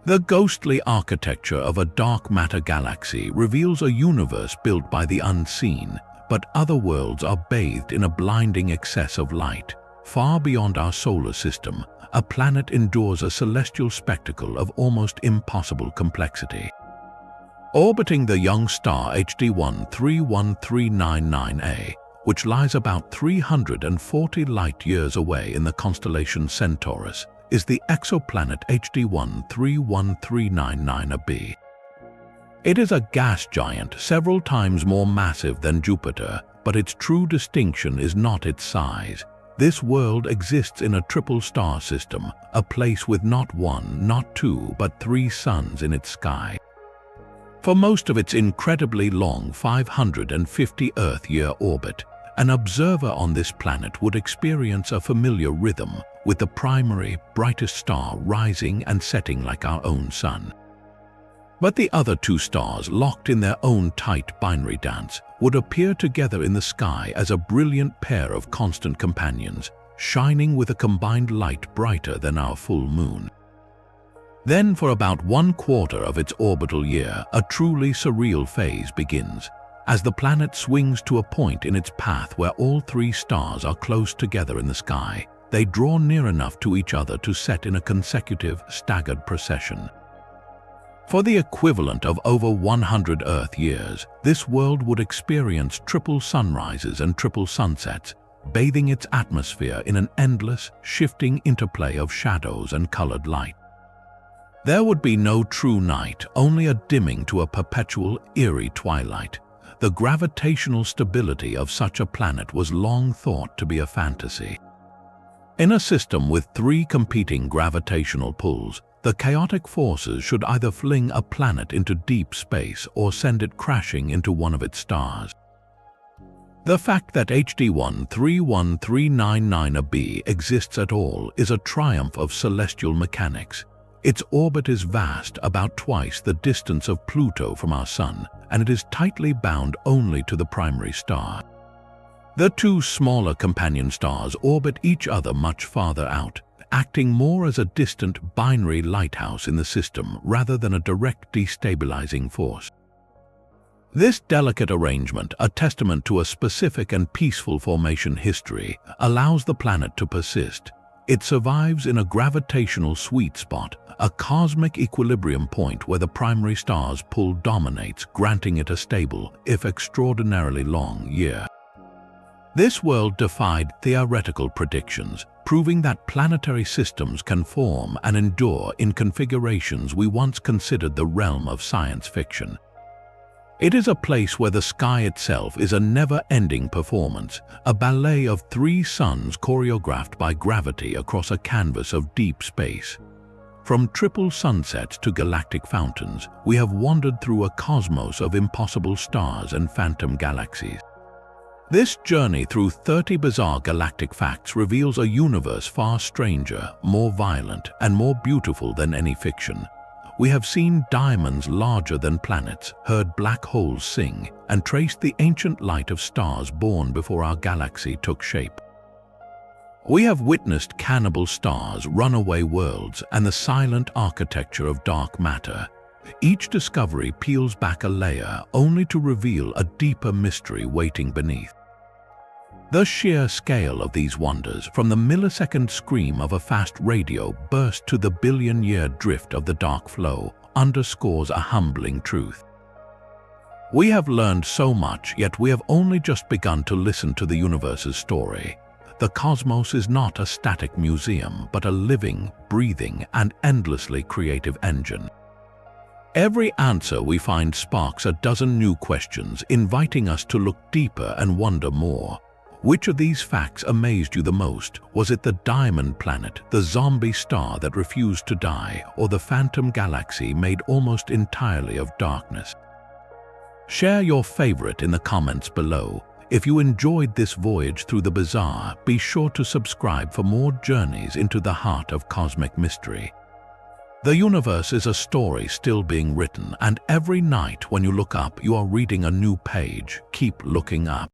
The ghostly architecture of a dark matter galaxy reveals a universe built by the unseen, but other worlds are bathed in a blinding excess of light. Far beyond our solar system, a planet endures a celestial spectacle of almost impossible complexity. Orbiting the young star HD 131399a, which lies about 340 light-years away in the constellation Centaurus, is the exoplanet HD 131399b. It is a gas giant several times more massive than Jupiter, but its true distinction is not its size. This world exists in a triple star system, a place with not one, not two, but 3 suns in its sky. For most of its incredibly long 550 Earth-year orbit, an observer on this planet would experience a familiar rhythm, with the primary, brightest star rising and setting like our own sun. But the other 2 stars, locked in their own tight binary dance, would appear together in the sky as a brilliant pair of constant companions, shining with a combined light brighter than our full moon. Then, for about 1/4 of its orbital year, a truly surreal phase begins. As the planet swings to a point in its path where all 3 stars are close together in the sky, they draw near enough to each other to set in a consecutive, staggered procession. For the equivalent of over 100 Earth years, this world would experience triple sunrises and triple sunsets, bathing its atmosphere in an endless, shifting interplay of shadows and colored light. There would be no true night, only a dimming to a perpetual, eerie twilight. the gravitational stability of such a planet was long thought to be a fantasy. In a system with three competing gravitational pulls, the chaotic forces should either fling a planet into deep space or send it crashing into one of its stars. The fact that HD 131399b exists at all is a triumph of celestial mechanics. Its orbit is vast, about twice the distance of Pluto from our Sun, and it is tightly bound only to the primary star. The two smaller companion stars orbit each other much farther out, acting more as a distant binary lighthouse in the system rather than a direct destabilizing force. This delicate arrangement, a testament to a specific and peaceful formation history, allows the planet to persist. It survives in a gravitational sweet spot, a cosmic equilibrium point where the primary star's pull dominates, granting it a stable, if extraordinarily long, year. This world defied theoretical predictions, proving that planetary systems can form and endure in configurations we once considered the realm of science fiction. It is a place where the sky itself is a never-ending performance, a ballet of three suns choreographed by gravity across a canvas of deep space. From triple sunsets to galactic fountains, we have wandered through a cosmos of impossible stars and phantom galaxies. This journey through 30 bizarre galactic facts reveals a universe far stranger, more violent, and more beautiful than any fiction. We have seen diamonds larger than planets, heard black holes sing, and traced the ancient light of stars born before our galaxy took shape. We have witnessed cannibal stars, runaway worlds, and the silent architecture of dark matter. Each discovery peels back a layer, only to reveal a deeper mystery waiting beneath. The sheer scale of these wonders, from the millisecond scream of a fast radio burst to the billion-year drift of the dark flow, underscores a humbling truth. We have learned so much, yet we have only just begun to listen to the universe's story. The cosmos is not a static museum, but a living, breathing, and endlessly creative engine. Every answer we find sparks a dozen new questions, inviting us to look deeper and wonder more. Which of these facts amazed you the most? Was it the diamond planet, the zombie star that refused to die, or the phantom galaxy made almost entirely of darkness? Share your favorite in the comments below. If you enjoyed this voyage through the bizarre, be sure to subscribe for more journeys into the heart of cosmic mystery. The universe is a story still being written, and every night when you look up, you are reading a new page. Keep looking up.